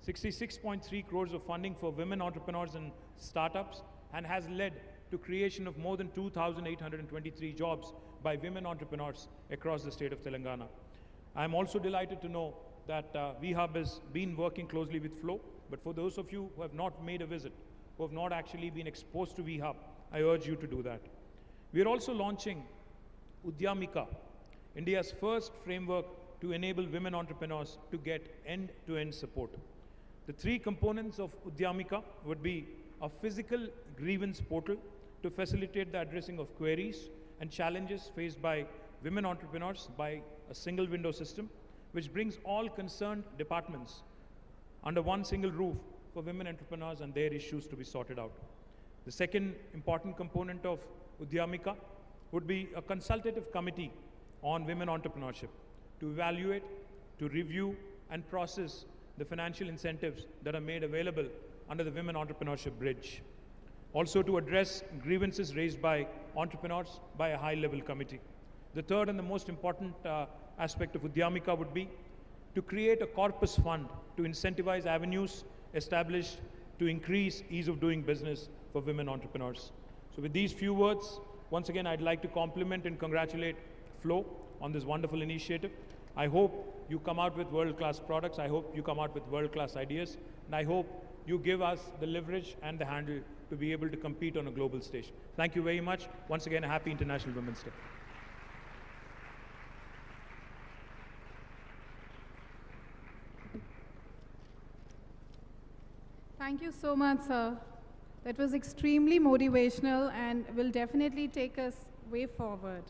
66.3 crores of funding for women entrepreneurs and startups and has led to creation of more than 2,823 jobs by women entrepreneurs across the state of Telangana. I'm also delighted to know that V-Hub has been working closely with Flow, but for those of you who have not made a visit, who have not actually been exposed to V-Hub, I urge you to do that. We are also launching Udyamika, India's first framework to enable women entrepreneurs to get end-to-end support. The three components of Udyamika would be a physical grievance portal to facilitate the addressing of queries and challenges faced by women entrepreneurs by a single window system, which brings all concerned departments under one single roof for women entrepreneurs and their issues to be sorted out. The second important component of Udyamika would be a consultative committee on women entrepreneurship to evaluate, to review and process the financial incentives that are made available under the Women Entrepreneurship Bridge. Also to address grievances raised by entrepreneurs by a high-level committee. The third and the most important aspect of Udyamika would be to create a corpus fund to incentivize avenues established to increase ease of doing business for women entrepreneurs. So with these few words, once again, I'd like to compliment and congratulate Flow on this wonderful initiative. I hope you come out with world-class products. I hope you come out with world-class ideas. And I hope you give us the leverage and the handle to be able to compete on a global stage. Thank you very much. Once again, a happy International Women's Day. Thank you so much, sir. That was extremely motivational and will definitely take us way forward.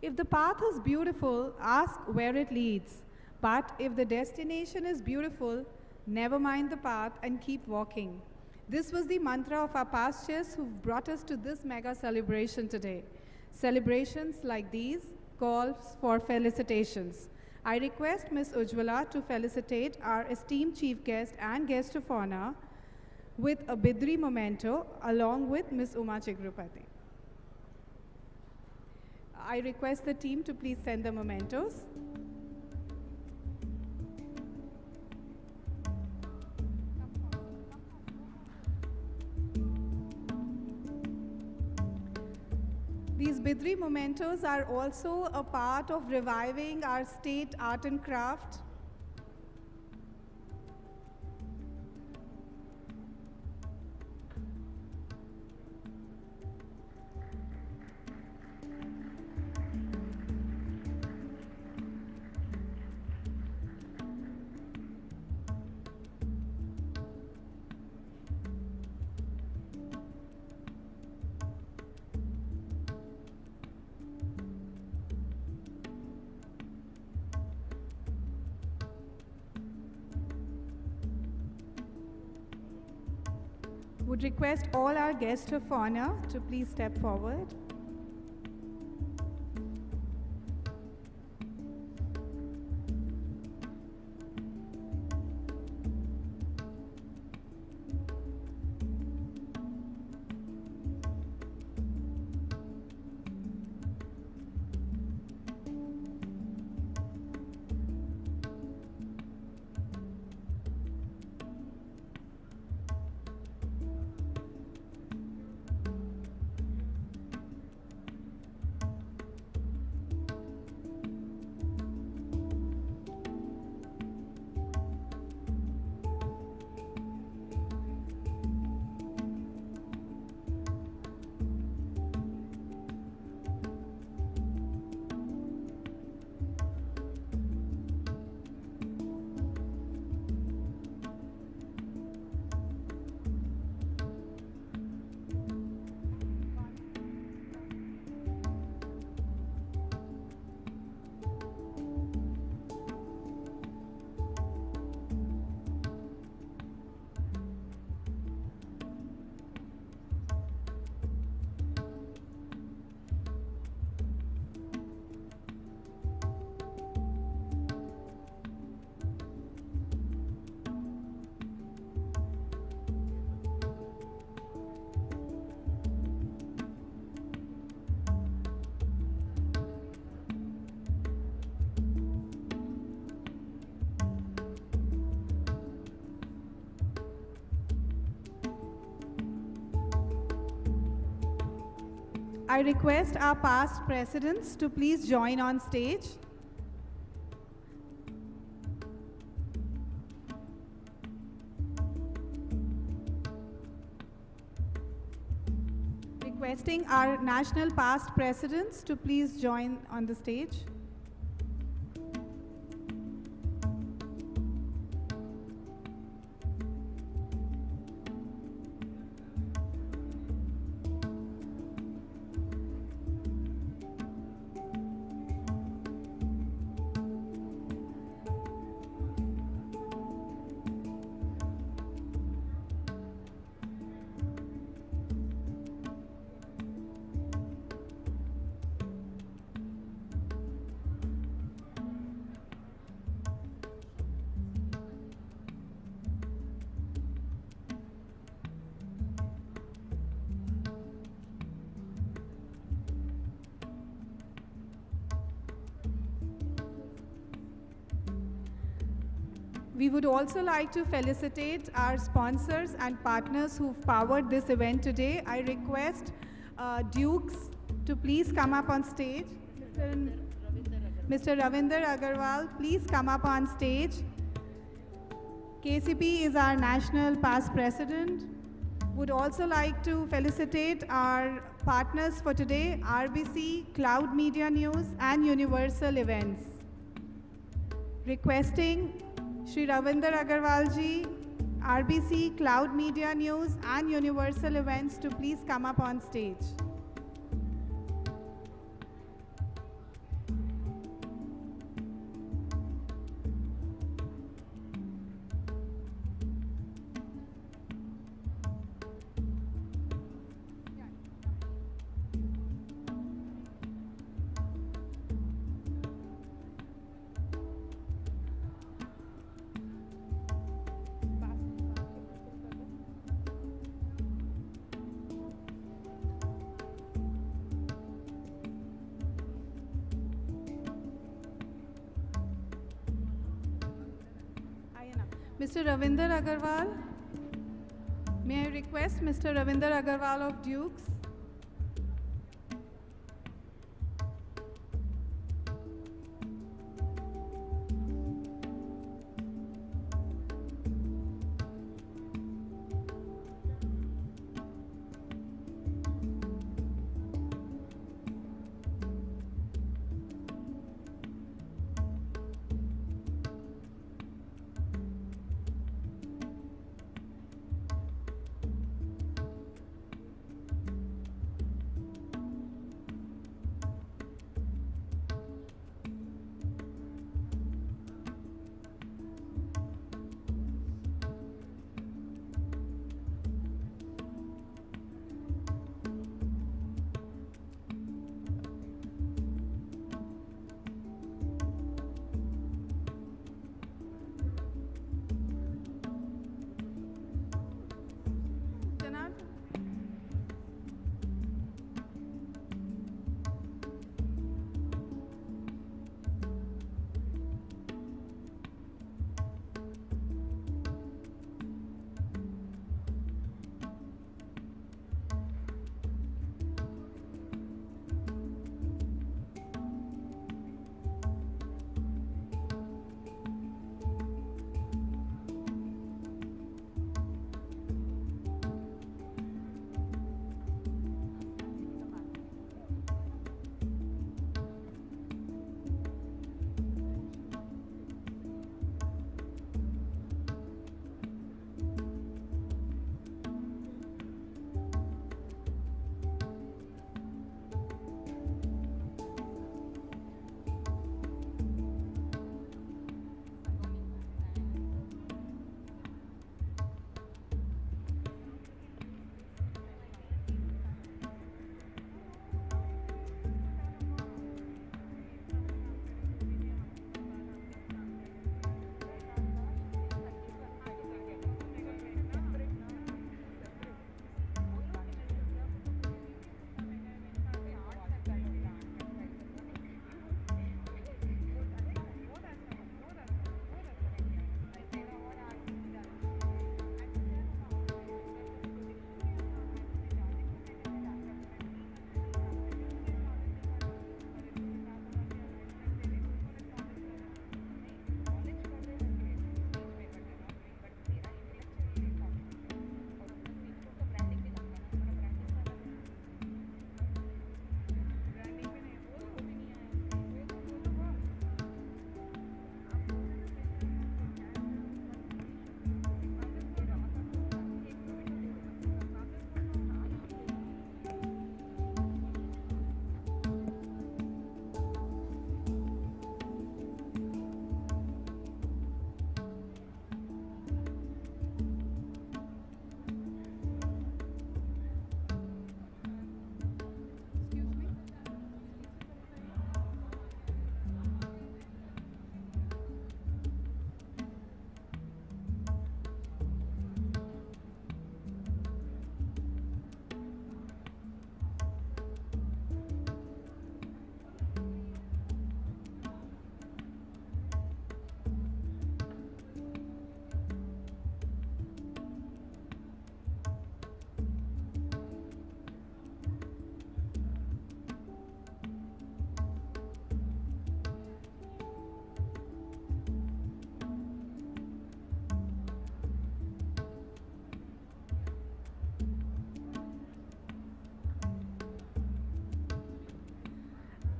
If the path is beautiful, ask where it leads. But if the destination is beautiful, never mind the path and keep walking. This was the mantra of our past chairs who've brought us to this mega celebration today. Celebrations like these calls for felicitations. I request Ms. Ujjwala to felicitate our esteemed chief guest and guest of honor with a Bidri memento along with Ms. Uma Chigrupati. I request the team to please send the mementos. These Bidri mementos are also a part of reviving our state art and craft. Would request all our guests of honor to please step forward. I request our past presidents to please join on stage. Requesting our national past presidents to please join on the stage. We would also like to felicitate our sponsors and partners who've powered this event today. I request Dukes to please come up on stage. Mr. Ravinder Agarwal, please come up on stage. KCP is our national past president. Would also like to felicitate our partners for today, RBC, Cloud Media News, and Universal Events. Requesting Shri Ravinder Agarwal ji, RBC, Cloud Media News, and Universal Events to please come up on stage. Mr. Ravinder Agarwal. May I request Mr. Ravinder Agarwal of Dukes?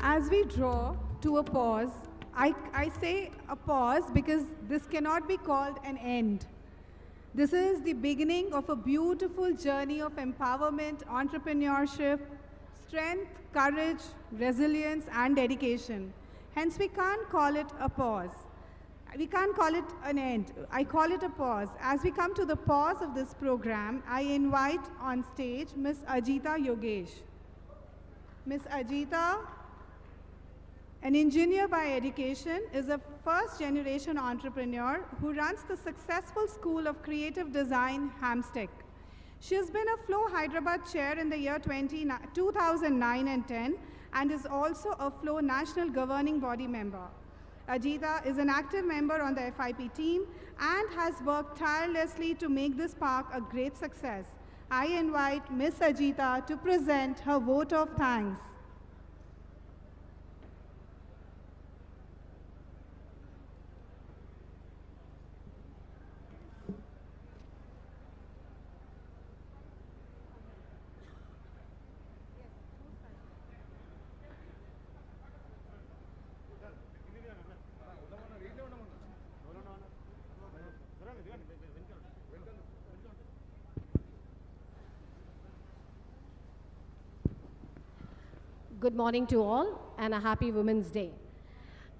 As we draw to a pause, I say a pause because this cannot be called an end. This is the beginning of a beautiful journey of empowerment, entrepreneurship, strength, courage, resilience, and dedication. Hence, we can't call it a pause. We can't call it an end. I call it a pause. As we come to the pause of this program, I invite on stage Ms. Ajita Yogesh. Ms. Ajita, an engineer by education, is a first-generation entrepreneur who runs the successful School of Creative Design, Hamsteck. She has been a Flow Hyderabad chair in the year 2009 and 10 and is also a Flow National Governing Body member. Ajita is an active member on the FIP team and has worked tirelessly to make this park a great success. I invite Ms. Ajita to present her vote of thanks. Good morning to all and a happy Women's Day.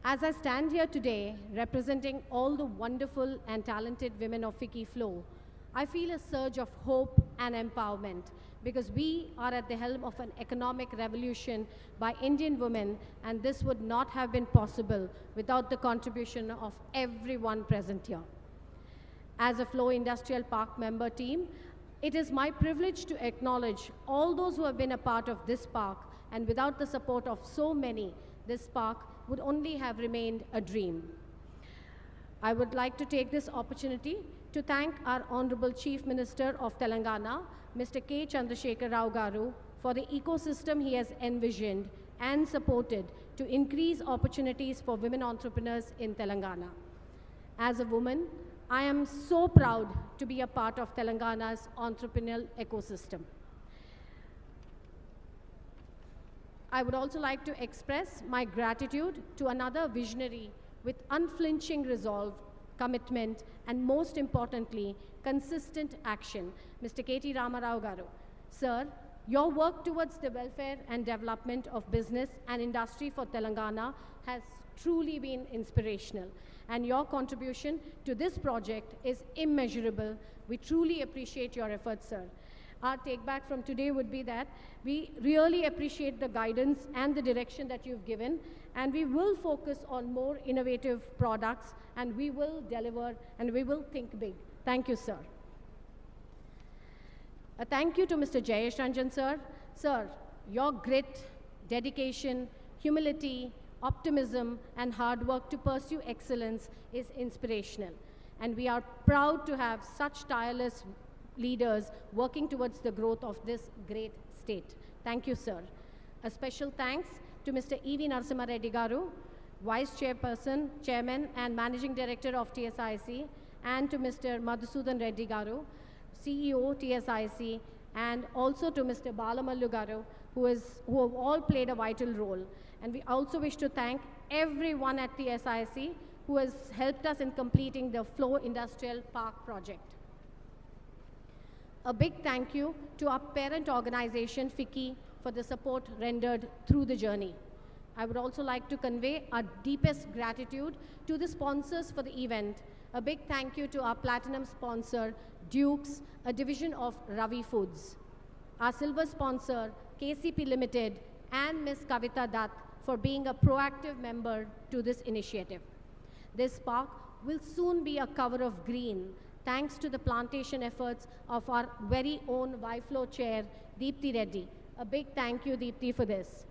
As I stand here today representing all the wonderful and talented women of FICCI Flow, I feel a surge of hope and empowerment because we are at the helm of an economic revolution by Indian women, and this would not have been possible without the contribution of everyone present here. As a Flow Industrial Park member team, it is my privilege to acknowledge all those who have been a part of this park, and without the support of so many, this park would only have remained a dream. I would like to take this opportunity to thank our Honorable Chief Minister of Telangana, Mr. K. Chandrasekhar Rao Garu, for the ecosystem he has envisioned and supported to increase opportunities for women entrepreneurs in Telangana. As a woman, I am so proud to be a part of Telangana's entrepreneurial ecosystem. I would also like to express my gratitude to another visionary with unflinching resolve, commitment, and most importantly, consistent action, Mr. KT Ramarao Garu. Sir, your work towards the welfare and development of business and industry for Telangana has truly been inspirational, and your contribution to this project is immeasurable. We truly appreciate your efforts, sir. Our take back from today would be that we really appreciate the guidance and the direction that you've given, and we will focus on more innovative products, and we will deliver, and we will think big. Thank you, sir. A thank you to Mr. Jayesh Ranjan, sir. Sir, your grit, dedication, humility, optimism, and hard work to pursue excellence is inspirational, and we are proud to have such tireless leaders working towards the growth of this great state. Thank you, sir. A special thanks to Mr. E.V. Narasimha Reddy Garu, Vice Chairperson, Chairman and Managing Director of TSIC, and to Mr. Madhusudan Reddy Garu, CEO TSIC, and also to Mr. Balamallu Garu, who have all played a vital role. And we also wish to thank everyone at TSIC who has helped us in completing the Flow Industrial Park project. A big thank you to our parent organization, FICCI, for the support rendered through the journey. I would also like to convey our deepest gratitude to the sponsors for the event. A big thank you to our platinum sponsor, Dukes, a division of Ravi Foods. Our silver sponsor, KCP Limited, and Ms. Kavita Dutt for being a proactive member to this initiative. This park will soon be a cover of green, thanks to the plantation efforts of our very own YFlow chair, Deepthi Reddy. A big thank you, Deepthi, for this.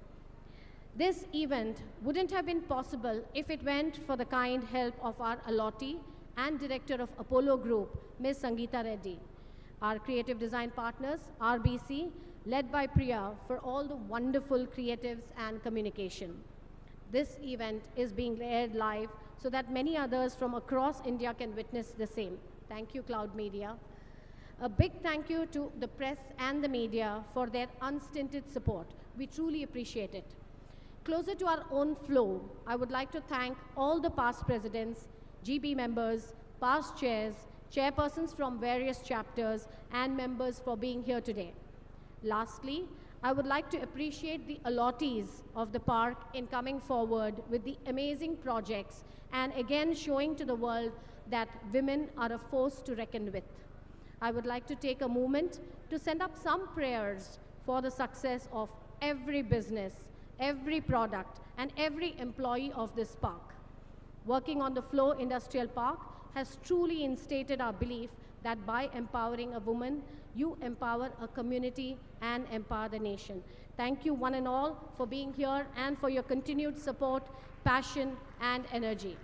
This event wouldn't have been possible if it went for the kind help of our allottee and director of Apollo Group, Ms. Sangeeta Reddy. Our creative design partners, RBC, led by Priya, for all the wonderful creatives and communication. This event is being aired live so that many others from across India can witness the same. Thank you, Cloud Media. A big thank you to the press and the media for their unstinted support. We truly appreciate it. Closer to our own flow, I would like to thank all the past presidents, GB members, past chairs, chairpersons from various chapters, and members for being here today. Lastly, I would like to appreciate the allottees of the park in coming forward with the amazing projects and again showing to the world that women are a force to reckon with. I would like to take a moment to send up some prayers for the success of every business, every product, and every employee of this park. Working on the Flow Industrial Park has truly instated our belief that by empowering a woman, you empower a community and empower the nation. Thank you one and all for being here and for your continued support, passion, and energy.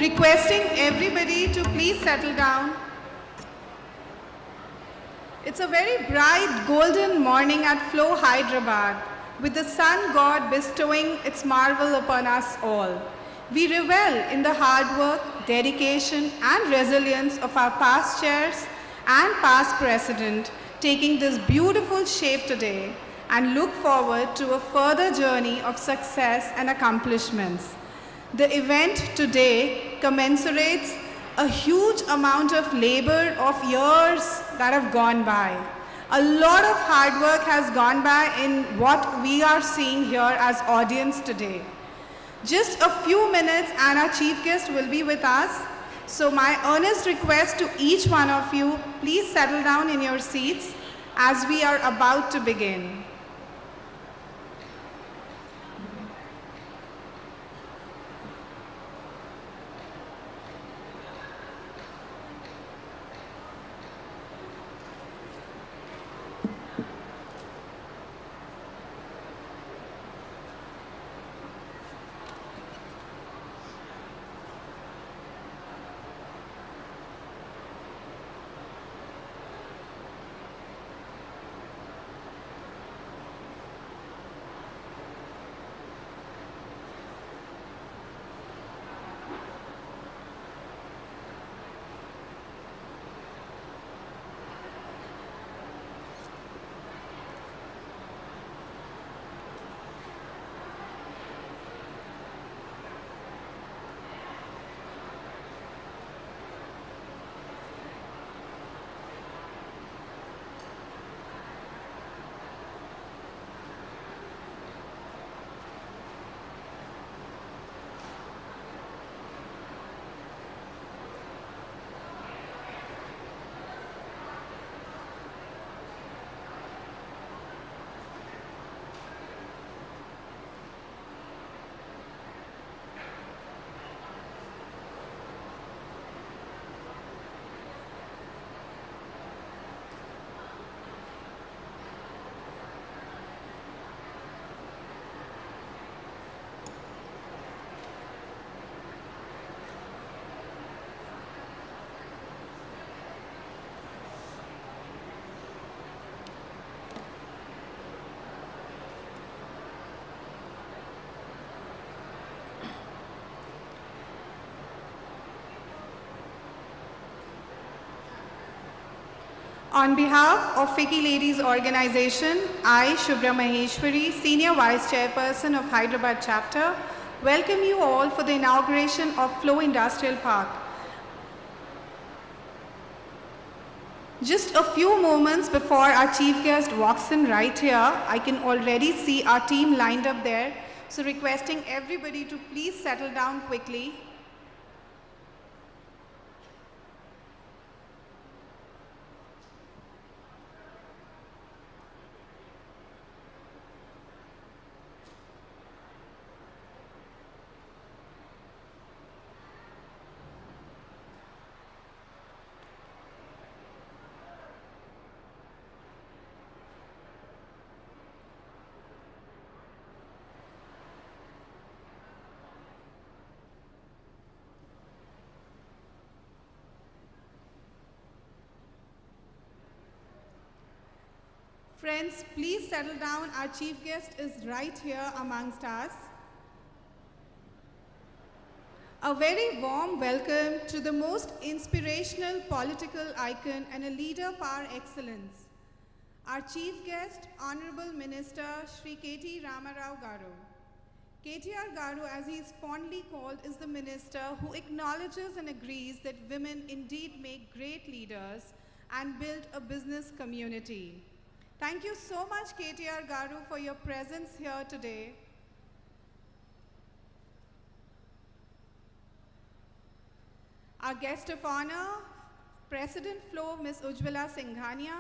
Requesting everybody to please settle down. It's a very bright golden morning at Flow, Hyderabad, with the sun god bestowing its marvel upon us all. We revel in the hard work, dedication and resilience of our past chairs and past president taking this beautiful shape today, and look forward to a further journey of success and accomplishments. The event today commensurates a huge amount of labor of years that have gone by. A lot of hard work has gone by in what we are seeing here as audience today. Just a few minutes and our chief guest will be with us. So my earnest request to each one of you, please settle down in your seats as we are about to begin. On behalf of FICCI Ladies Organization, I, Shubhra Maheshwari, Senior Vice Chairperson of Hyderabad Chapter, welcome you all for the inauguration of Flow Industrial Park. Just a few moments before our chief guest walks in right here, I can already see our team lined up there. So requesting everybody to please settle down quickly. Friends, please settle down. Our chief guest is right here amongst us. A very warm welcome to the most inspirational political icon and a leader par excellence. Our chief guest, Honorable Minister Shri KT Ramarao Garu. KTR Garu, as he is fondly called, is the minister who acknowledges and agrees that women indeed make great leaders and build a business community. Thank you so much, KTR Garu, for your presence here today. Our guest of honor, President Flow, Ms. Ujjwala Singhania,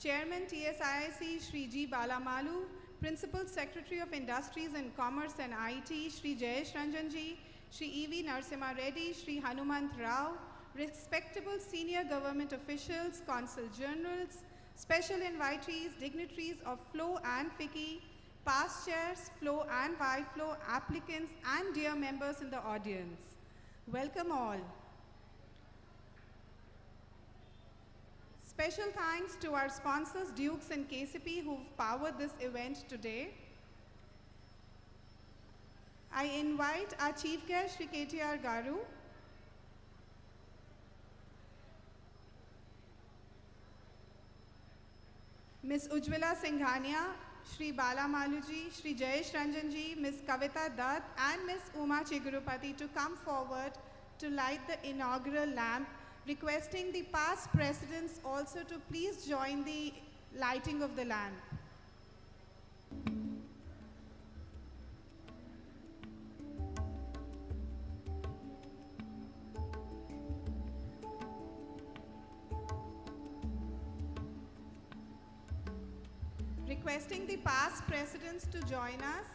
Chairman TSIIC, Shri G. Balamalu, Principal Secretary of Industries and Commerce and IT, Shri Jayesh Ranjanji, Shri E.V. Narasimha Reddy, Shri Hanumant Rao, respectable senior government officials, consul generals, special invitees, dignitaries of Flow and FICCI, past chairs, Flow and Y-Flow, applicants, and dear members in the audience. Welcome all. Special thanks to our sponsors, Dukes and KCP, who've powered this event today. I invite our Chief Guest, Shri KTR Garu, Ms. Ujjwala Singhania, Shri Bala Maluji, Shri Jayesh Ranjanji, Ms. Kavita Dutt, and Ms. Uma Chigurupati to come forward to light the inaugural lamp, requesting the past presidents also to please join the lighting of the lamp. Requesting the past presidents to join us.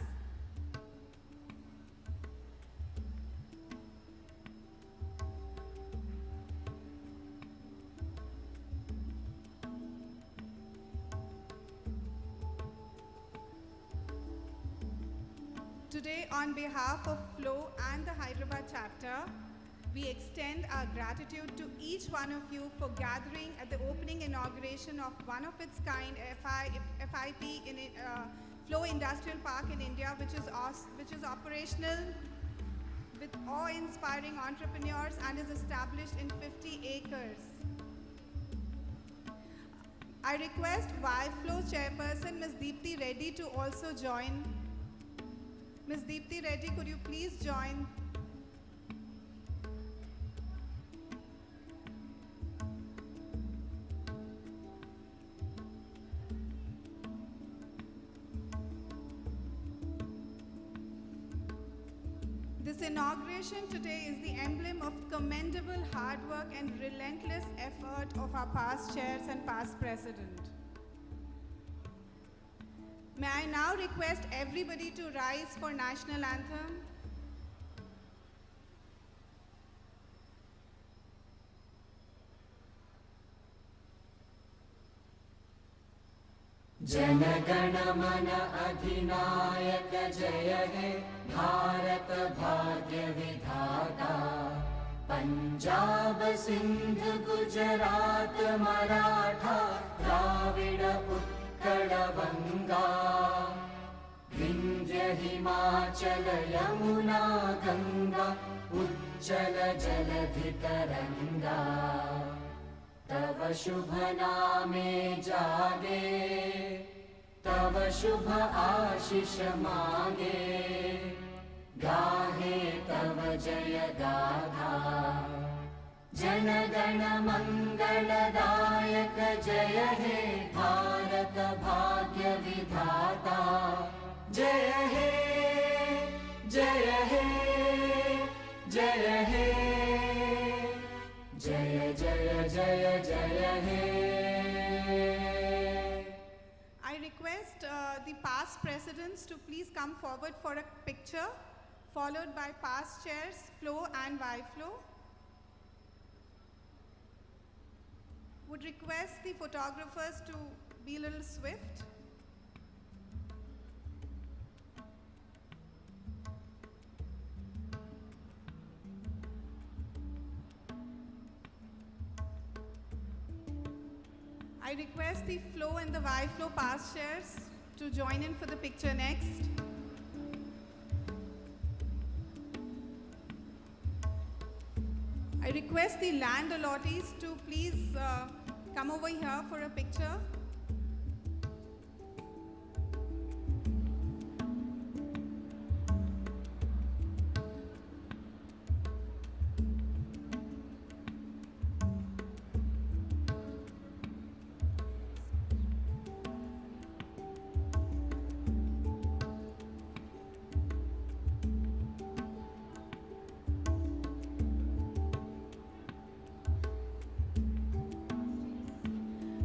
Today, on behalf of FLOW and the Hyderabad chapter, we extend our gratitude to each one of you for gathering at the opening inauguration of one of its kind FIP in FLOW Industrial Park in India, which is operational with awe-inspiring entrepreneurs and is established in 50 acres. I request YFlow chairperson Ms. Deepthi Reddy to also join. Ms. Deepthi Reddy, could you please join? This inauguration today is the emblem of commendable hard work and relentless effort of our past chairs and past president. May I now request everybody to rise for national anthem. जनगण मन अधिनायक जय हे भारत भाग्य विधाता पंजाब सिंध गुजरात मराठा द्राविड़ उत्कल बंगा विंध्य हिमाचल यमुना गंगा उज्जल जलधि तरंगा तव शुभ नामे जागे तव शुभ आशीष मांगे गाहे तव जय गाथा जन गण मंगलदायक जय हे भारत भाग्य विधाता जय हे जय हे जय हे जय जय जय जय हे I request the past presidents to please come forward for a picture, followed by past chairs, FLOW and YFlow. Would request the photographers to be a little swift. I request the FLOW and the YFlow past chairs to join in for the picture next. I request the land allottees to please come over here for a picture.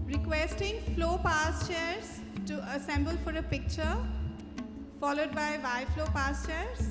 Requesting FLOW past chairs to assemble for a picture, followed by YFlow past chairs.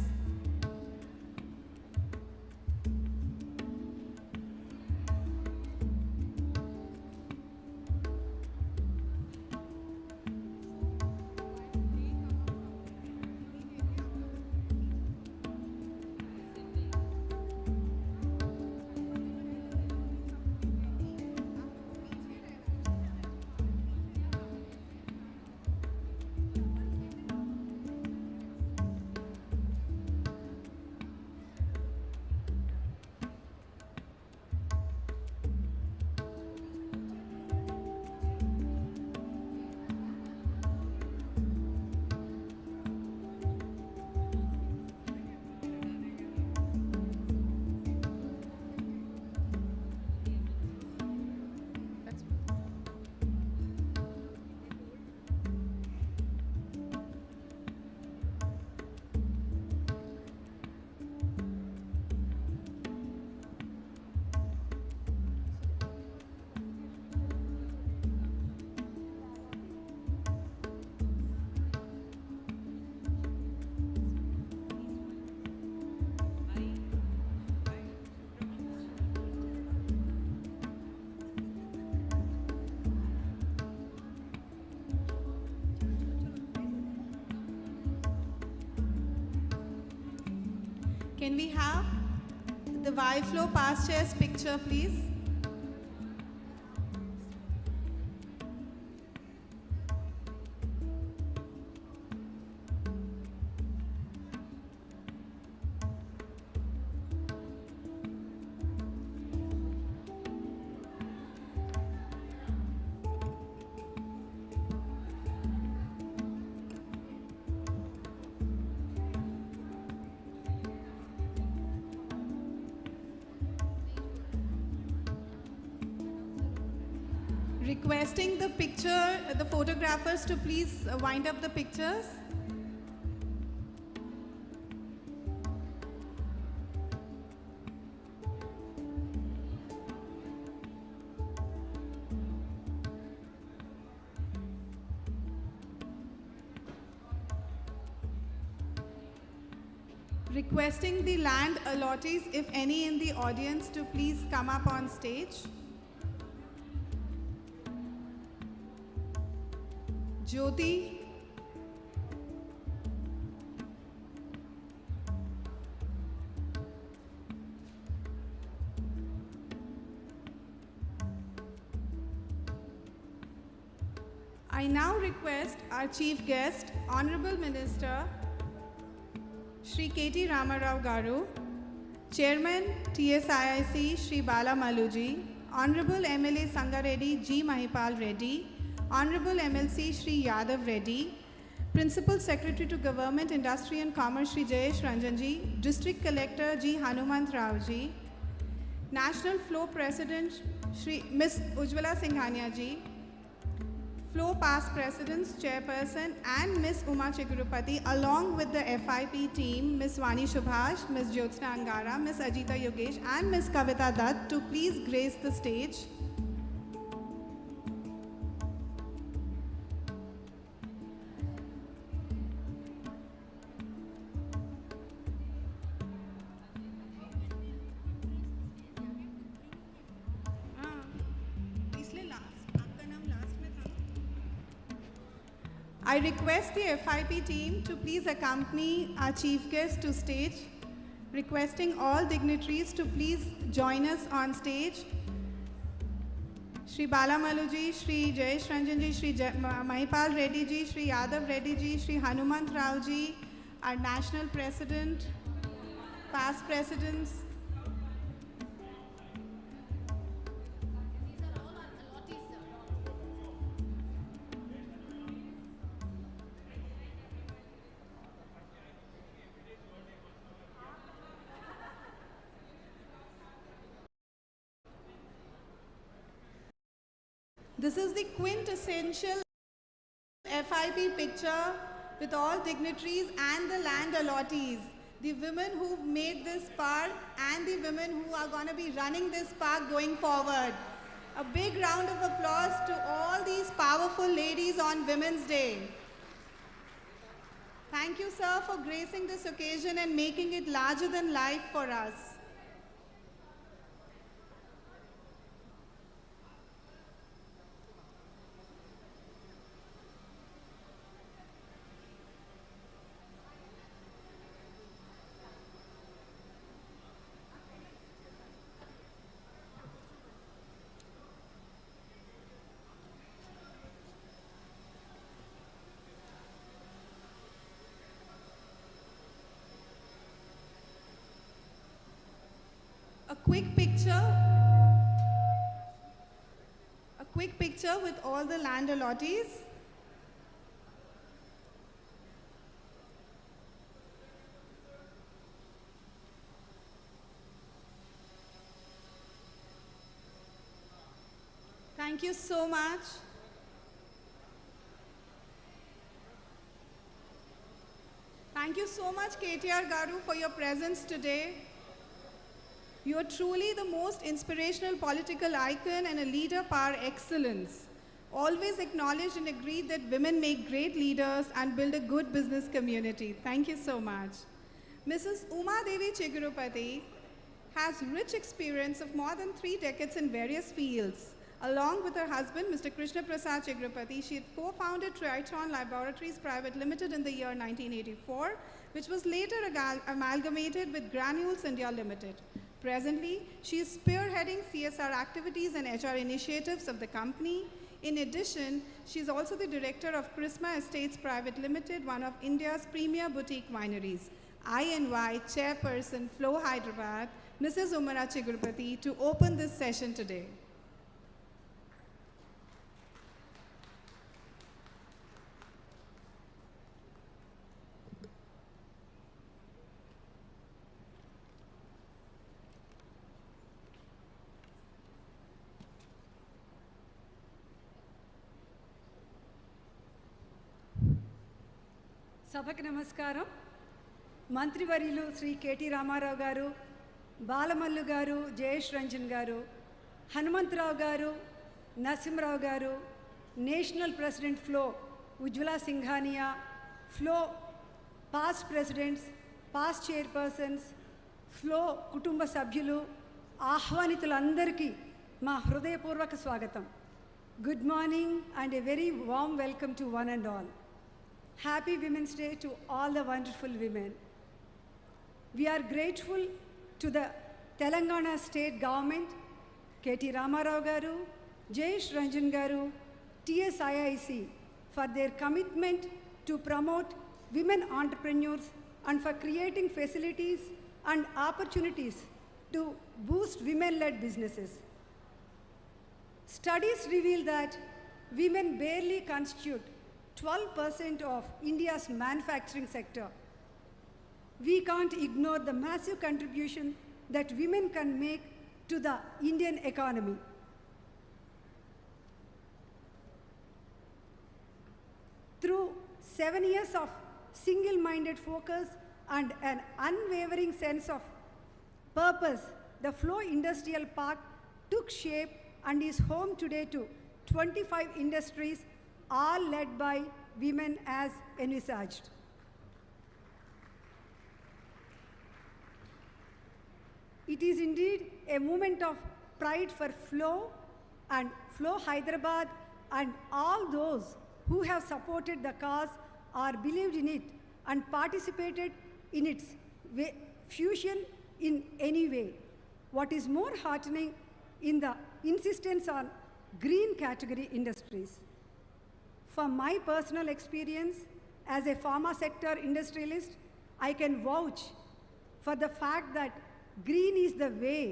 Can we have the Y-Flow past chairs picture, please? Requesting the photographers to please wind up the pictures. Requesting the land allottees, if any in the audience, to please come up on stage. Jyoti. I now request our chief guest, Honorable Minister Shri KT Ramarao Garu, Chairman TSIIC Shri Bala Maluji, Honorable MLA Sangareddy G. Mahipal Reddy, Honorable MLC Shri Yadav Reddy, Principal Secretary to Government, Industry and Commerce Shri Jayesh Ranjan Ji, District Collector G. Hanumant Rao Ji, National Flow President Shri Ms. Ujjwala Singhania Ji, Flow Past Presidents Chairperson and Ms. Uma Chigurupati, along with the FIP team, Ms. Vani Subhash, Ms. Jyotsna Angara, Ms. Ajita Yogesh and Ms. Kavita Dutt to please grace the stage. I request the FIP team to please accompany our chief guest to stage, requesting all dignitaries to please join us on stage. Shri Bala Maluji, Shri Jayesh Ranjan Ji, Shri Mahipal Reddy Ji, Shri Yadav Reddy Ji, Shri Hanumant Rao Ji, our National President, past Presidents. This is the quintessential FIP picture with all dignitaries and the land allottees, the women who've made this park and the women who are going to be running this park going forward. A big round of applause to all these powerful ladies on Women's Day. Thank you, sir, for gracing this occasion and making it larger than life for us. A quick picture with all the land allottees. Thank you so much. Thank you so much, KTR Garu, for your presence today. You are truly the most inspirational political icon and a leader par excellence. Always acknowledged and agreed that women make great leaders and build a good business community. Thank you so much. Mrs. Uma Devi Chigurupati has rich experience of more than 3 decades in various fields. Along with her husband, Mr. Krishna Prasad Chigrapati, she had co-founded Triton Laboratories Private Limited in the year 1984, which was later amalgamated with Granules India Limited. Presently, she is spearheading CSR activities and HR initiatives of the company. In addition, she is also the director of Chrisma Estates Private Limited, one of India's premier boutique wineries. I invite Chairperson Flow Hyderabad, Mrs. Umara Chigrapati, to open this session today. సభకు నమస్కారం. మంత్రివర్యులు Shri KT Ramarao గారు, బాలమల్లు గారు, జయేష్ రంజన్ గారు, హనుమంతరావు గారు, నరసింహరావు గారు, national president FLO Ujjwala Singhania, FLO past presidents, past chairpersons, FLO కుటుంబ సభ్యులు, ఆహ్వానితులందరికీ మా హృదయపూర్వక స్వాగతం. Good morning and a very warm welcome to one and all. Happy Women's Day to all the wonderful women. We are grateful to the Telangana State Government, KT Ramarao Garu, Jayesh Ranjan Garu, TSIIC for their commitment to promote women entrepreneurs and for creating facilities and opportunities to boost women-led businesses. Studies reveal that women barely constitute 12% of India's manufacturing sector. We can't ignore the massive contribution that women can make to the Indian economy. Through 7 years of single-minded focus and an unwavering sense of purpose, the Flow Industrial Park took shape and is home today to 25 industries, all led by women as envisaged. It is indeed a moment of pride for Flow and Flow Hyderabad and all those who have supported the cause or believed in it and participated in its fusion in any way. What is more heartening in the insistence on green category industries. From my personal experience as a pharma sector industrialist, I can vouch for the fact that green is the way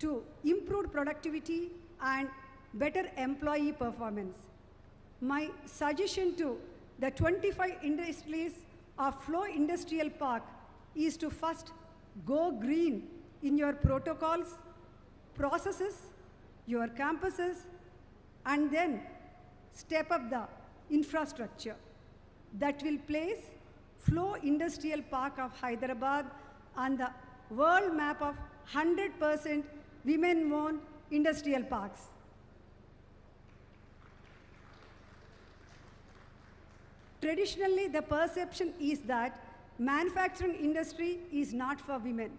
to improve productivity and better employee performance. My suggestion to the 25 industries of Flow Industrial Park is to first go green in your protocols, processes, your campuses, and then step up the infrastructure that will place Flow Industrial Park of Hyderabad on the world map of 100% women-owned industrial parks. Traditionally, the perception is that manufacturing industry is not for women.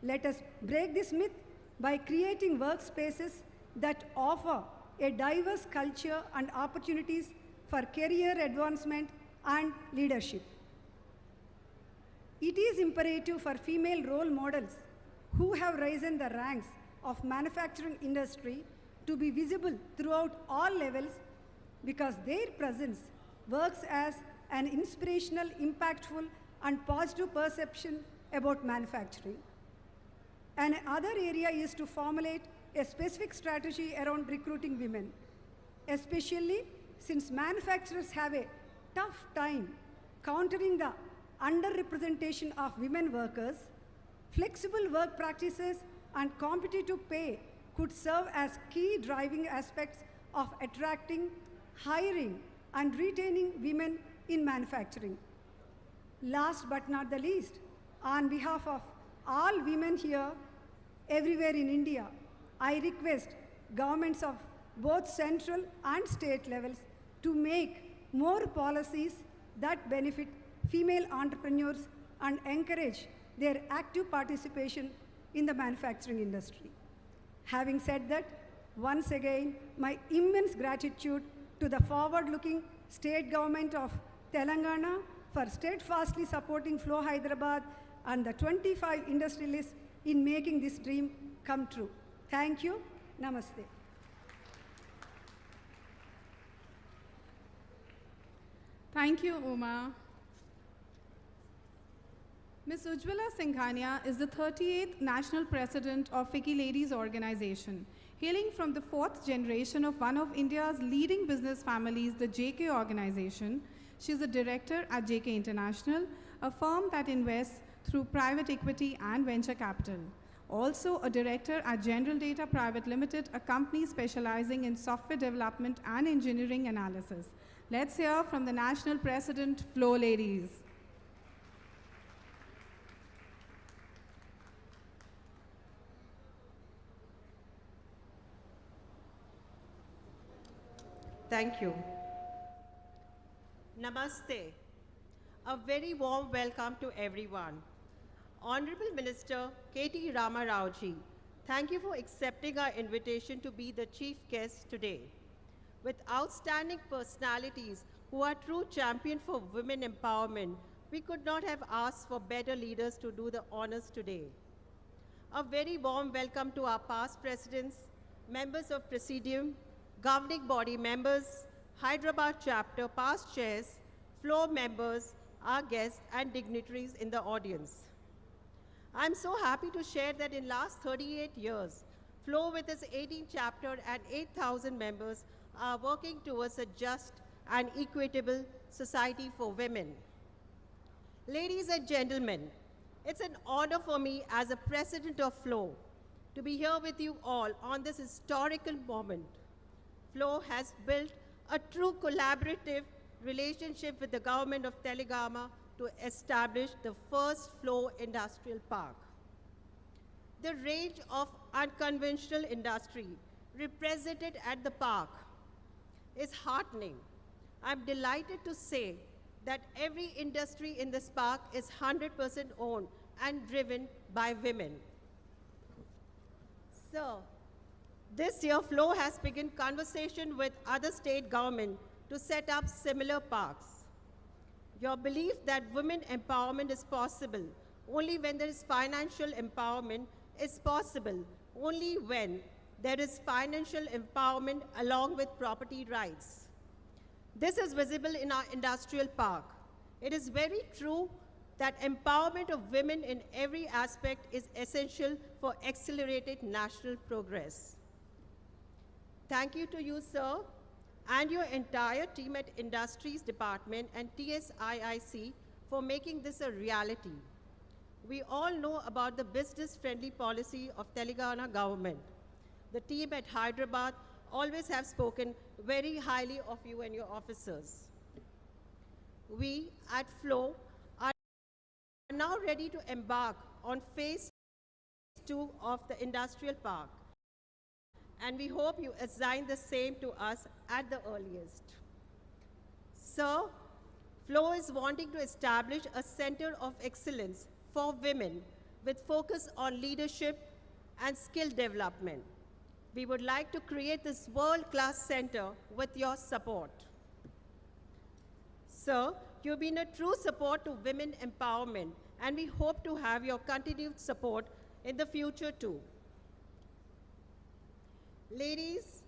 Let us break this myth by creating workspaces that offer a diverse culture and opportunities for career advancement and leadership. It is imperative for female role models who have risen the ranks of manufacturing industry to be visible throughout all levels because their presence works as an inspirational, impactful, and positive perception about manufacturing. Another area is to formulate a specific strategy around recruiting women, especially since manufacturers have a tough time countering the underrepresentation of women workers. Flexible work practices and competitive pay could serve as key driving aspects of attracting, hiring, and retaining women in manufacturing. Last but not the least, on behalf of all women here, everywhere in India, I request governments of both central and state levels to make more policies that benefit female entrepreneurs and encourage their active participation in the manufacturing industry. Having said that, Once again, my immense gratitude to the forward-looking state government of Telangana for steadfastly supporting Flow Hyderabad and the 25 industrialists in making this dream come true. Thank you. Namaste. Thank you, Uma. Ms. Ujjwala Singhania is the 38th National President of FICCI Ladies Organization. Hailing from the fourth generation of one of India's leading business families, the JK Organization, she is a director at JK International, a firm that invests through private equity and venture capital. Also a director at General Data Private Limited, a company specializing in software development and engineering analysis. Let's hear from the National President, Flow Ladies. Thank you. Namaste. A very warm welcome to everyone. Honorable Minister KT Rama Raoji, thank you for accepting our invitation to be the chief guest today. With outstanding personalities who are true champions for women empowerment, we could not have asked for better leaders to do the honors today. A very warm welcome to our past presidents, members of Presidium, governing body members, Hyderabad chapter past chairs, floor members, our guests and dignitaries in the audience. I'm so happy to share that in last 38 years, Flow with its 18th chapter and 8,000 members are working towards a just and equitable society for women. Ladies and gentlemen, it's an honor for me as a president of Flow to be here with you all on this historical moment. Flow has built a true collaborative relationship with the government of Telangana to establish the first Flow Industrial Park. The range of unconventional industry represented at the park is heartening. I'm delighted to say that every industry in this park is 100% owned and driven by women. So, this year, Flow has begun conversation with other state governments to set up similar parks. Your belief that women empowerment is possible only when there is financial empowerment is possible only when there is financial empowerment along with property rights. This is visible in our industrial park. It is very true that empowerment of women in every aspect is essential for accelerated national progress. Thank you to you, sir, and your entire team at Industries Department and TSIIC for making this a reality. We all know about the business-friendly policy of Telangana government. The team at Hyderabad always have spoken very highly of you and your officers. We at Flow are now ready to embark on phase 2 of the industrial park, and we hope you assign the same to us at the earliest. Sir, Flow is wanting to establish a center of excellence for women with focus on leadership and skill development. We would like to create this world-class center with your support. Sir, you've been a true support to women empowerment, and we hope to have your continued support in the future too. Ladies,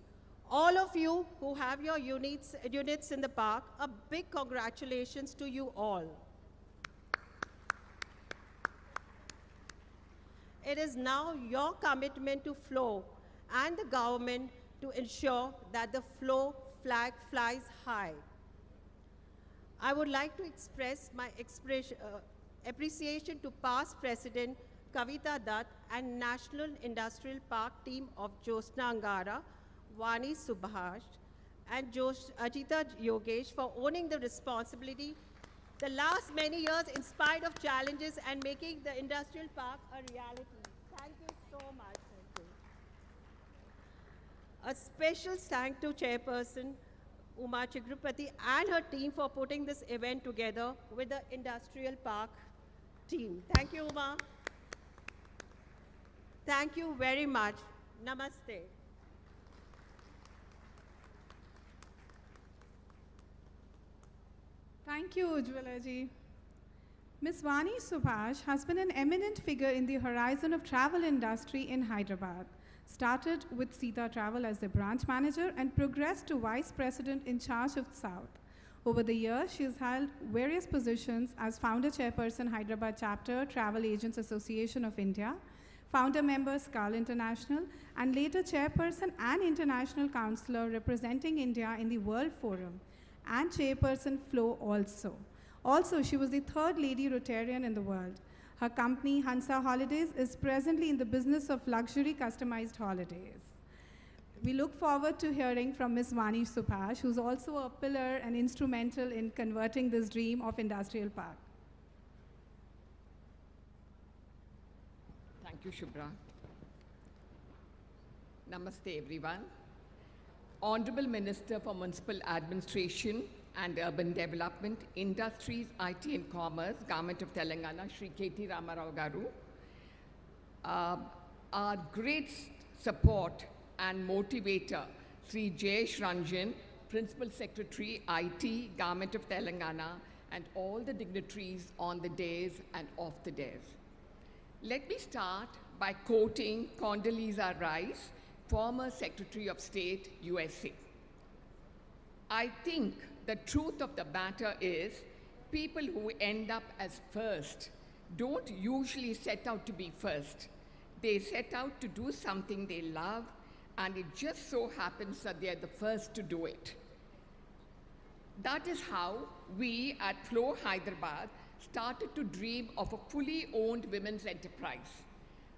all of you who have your units in the park, a big congratulations to you all. It is now your commitment to Flow and the government to ensure that the Flow flag flies high. I would like to express my appreciation to past President Kavita Dutt and National Industrial Park team of Josna Angara, Vani Subhash, and Ajita Yogesh for owning the responsibility the last many years in spite of challenges and making the industrial park a reality. Thank you so much. Thank you. A special thank to Chairperson Uma Chigrupati and her team for putting this event together with the industrial park team. Thank you, Uma. Thank you very much. Namaste. Thank you, Ujjwala ji. Ms. Vani Subhash has been an eminent figure in the horizon of travel industry in Hyderabad. Started with Sita Travel as the branch manager and progressed to vice president in charge of South. Over the years, she has held various positions as founder chairperson, Hyderabad chapter, Travel Agents Association of India, founder member, SCAL International, and later chairperson and international counselor representing India in the World Forum, and chairperson FLOW also. Also, she was the third lady Rotarian in the world. Her company, Hansa Holidays, is presently in the business of luxury customized holidays. We look forward to hearing from Ms. Vani Subhash, who's also a pillar and instrumental in converting this dream of industrial park. Thank you, Shubhra. Namaste, everyone. Honorable Minister for Municipal Administration and Urban Development, Industries, IT and Commerce, Government of Telangana, Shri KT Ramarao Garu, our great support and motivator, Sri Jayesh Ranjan, Principal Secretary, IT, Government of Telangana, and all the dignitaries on the days and off the days. Let me start by quoting Condoleezza Rice, former Secretary of State, USA. I think the truth of the matter is people who end up as first don't usually set out to be first. They set out to do something they love, and it just so happens that they're the first to do it. That is how we at FLOW Hyderabad started to dream of a fully owned women's enterprise,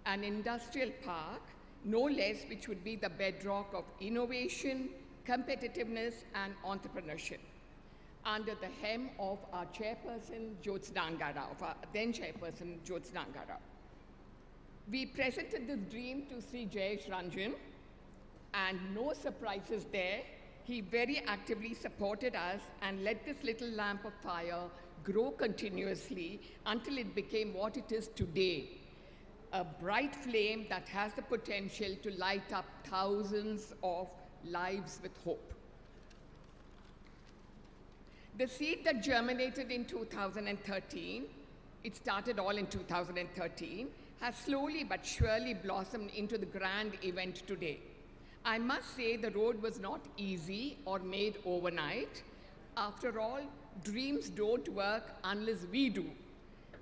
an industrial park, no less, which would be the bedrock of innovation, competitiveness, and entrepreneurship, under the hem of our chairperson, Jyotsna Angarao, of our then chairperson, Jyotsna Angarao. We presented this dream to Sri Jayesh Ranjan, and no surprises there. He very actively supported us and let this little lamp of fire grow continuously until it became what it is today, a bright flame that has the potential to light up thousands of lives with hope. The seed that germinated in 2013, it started all in 2013, has slowly but surely blossomed into the grand event today. I must say the road was not easy or made overnight. After all, dreams don't work unless we do.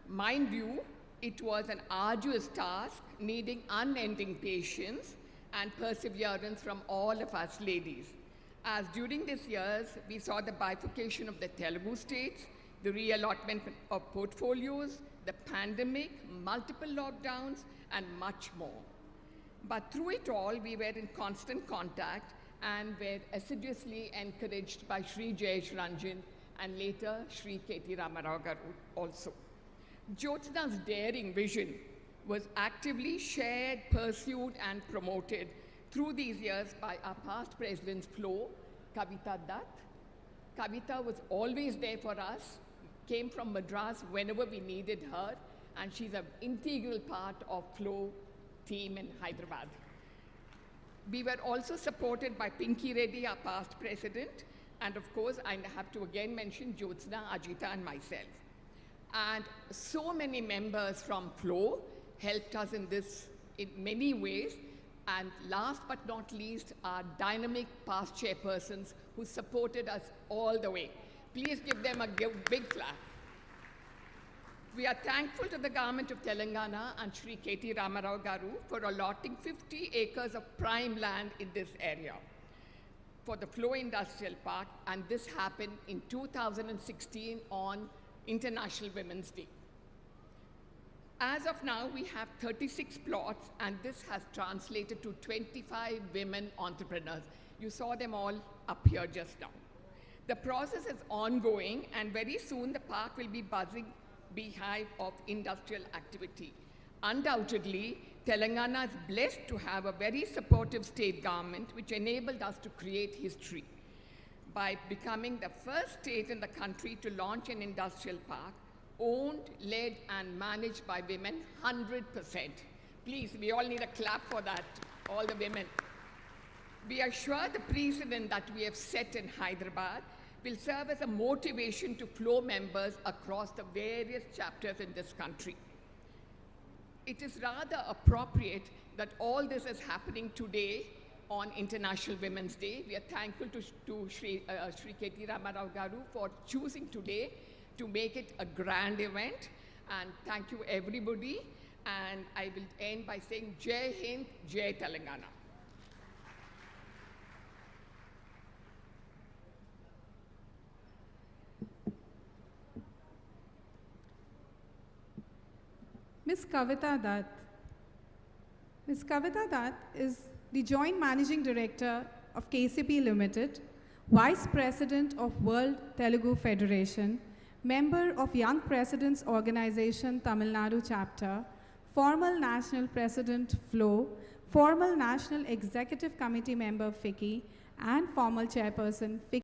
Mind you, it was an arduous task needing unending patience and perseverance from all of us ladies. As during these years, we saw the bifurcation of the Telugu states, the reallotment of portfolios, the pandemic, multiple lockdowns, and much more. But through it all, we were in constant contact and were assiduously encouraged by Sri Jayesh Ranjan and later Sri KT Ramarao Garu also. Jyotsna's daring vision was actively shared, pursued, and promoted through these years by our past presidents, FLOW, Kavita Dutt. Kavita was always there for us, came from Madras whenever we needed her, and she's an integral part of FLOW team in Hyderabad. We were also supported by Pinky Reddy, our past president, and of course, I have to again mention Jyotsna, Ajita, and myself. And so many members from FLOW helped us in this in many ways. And last but not least, our dynamic past chairpersons who supported us all the way. Please give them a big clap. We are thankful to the government of Telangana and Sri KT Ramarao Garu for allotting 50 acres of prime land in this area for the FLOW Industrial Park, and this happened in 2016 on International Women's Day. As of now, we have 36 plots, and this has translated to 25 women entrepreneurs. You saw them all up here just now. The process is ongoing, and very soon the park will be buzzing beehive of industrial activity. Undoubtedly, Telangana is blessed to have a very supportive state government which enabled us to create history by becoming the first state in the country to launch an industrial park owned, led, and managed by women 100%. Please, we all need a clap for that, all the women. We are sure the precedent that we have set in Hyderabad will serve as a motivation to FLOW members across the various chapters in this country. It is rather appropriate that all this is happening today on International Women's Day. We are thankful to Shri KT Ramarao Garu for choosing today to make it a grand event. And thank you everybody. And I will end by saying Jai Hind, Jai Telangana. Ms. Kavita Dutt. Ms. Kavita Dutt is the Joint Managing Director of KCP Limited, Vice President of World Telugu Federation, member of Young Presidents Organization Tamil Nadu Chapter, former National President FLOW, former National Executive Committee member FICCI, and former Chairperson FICCI.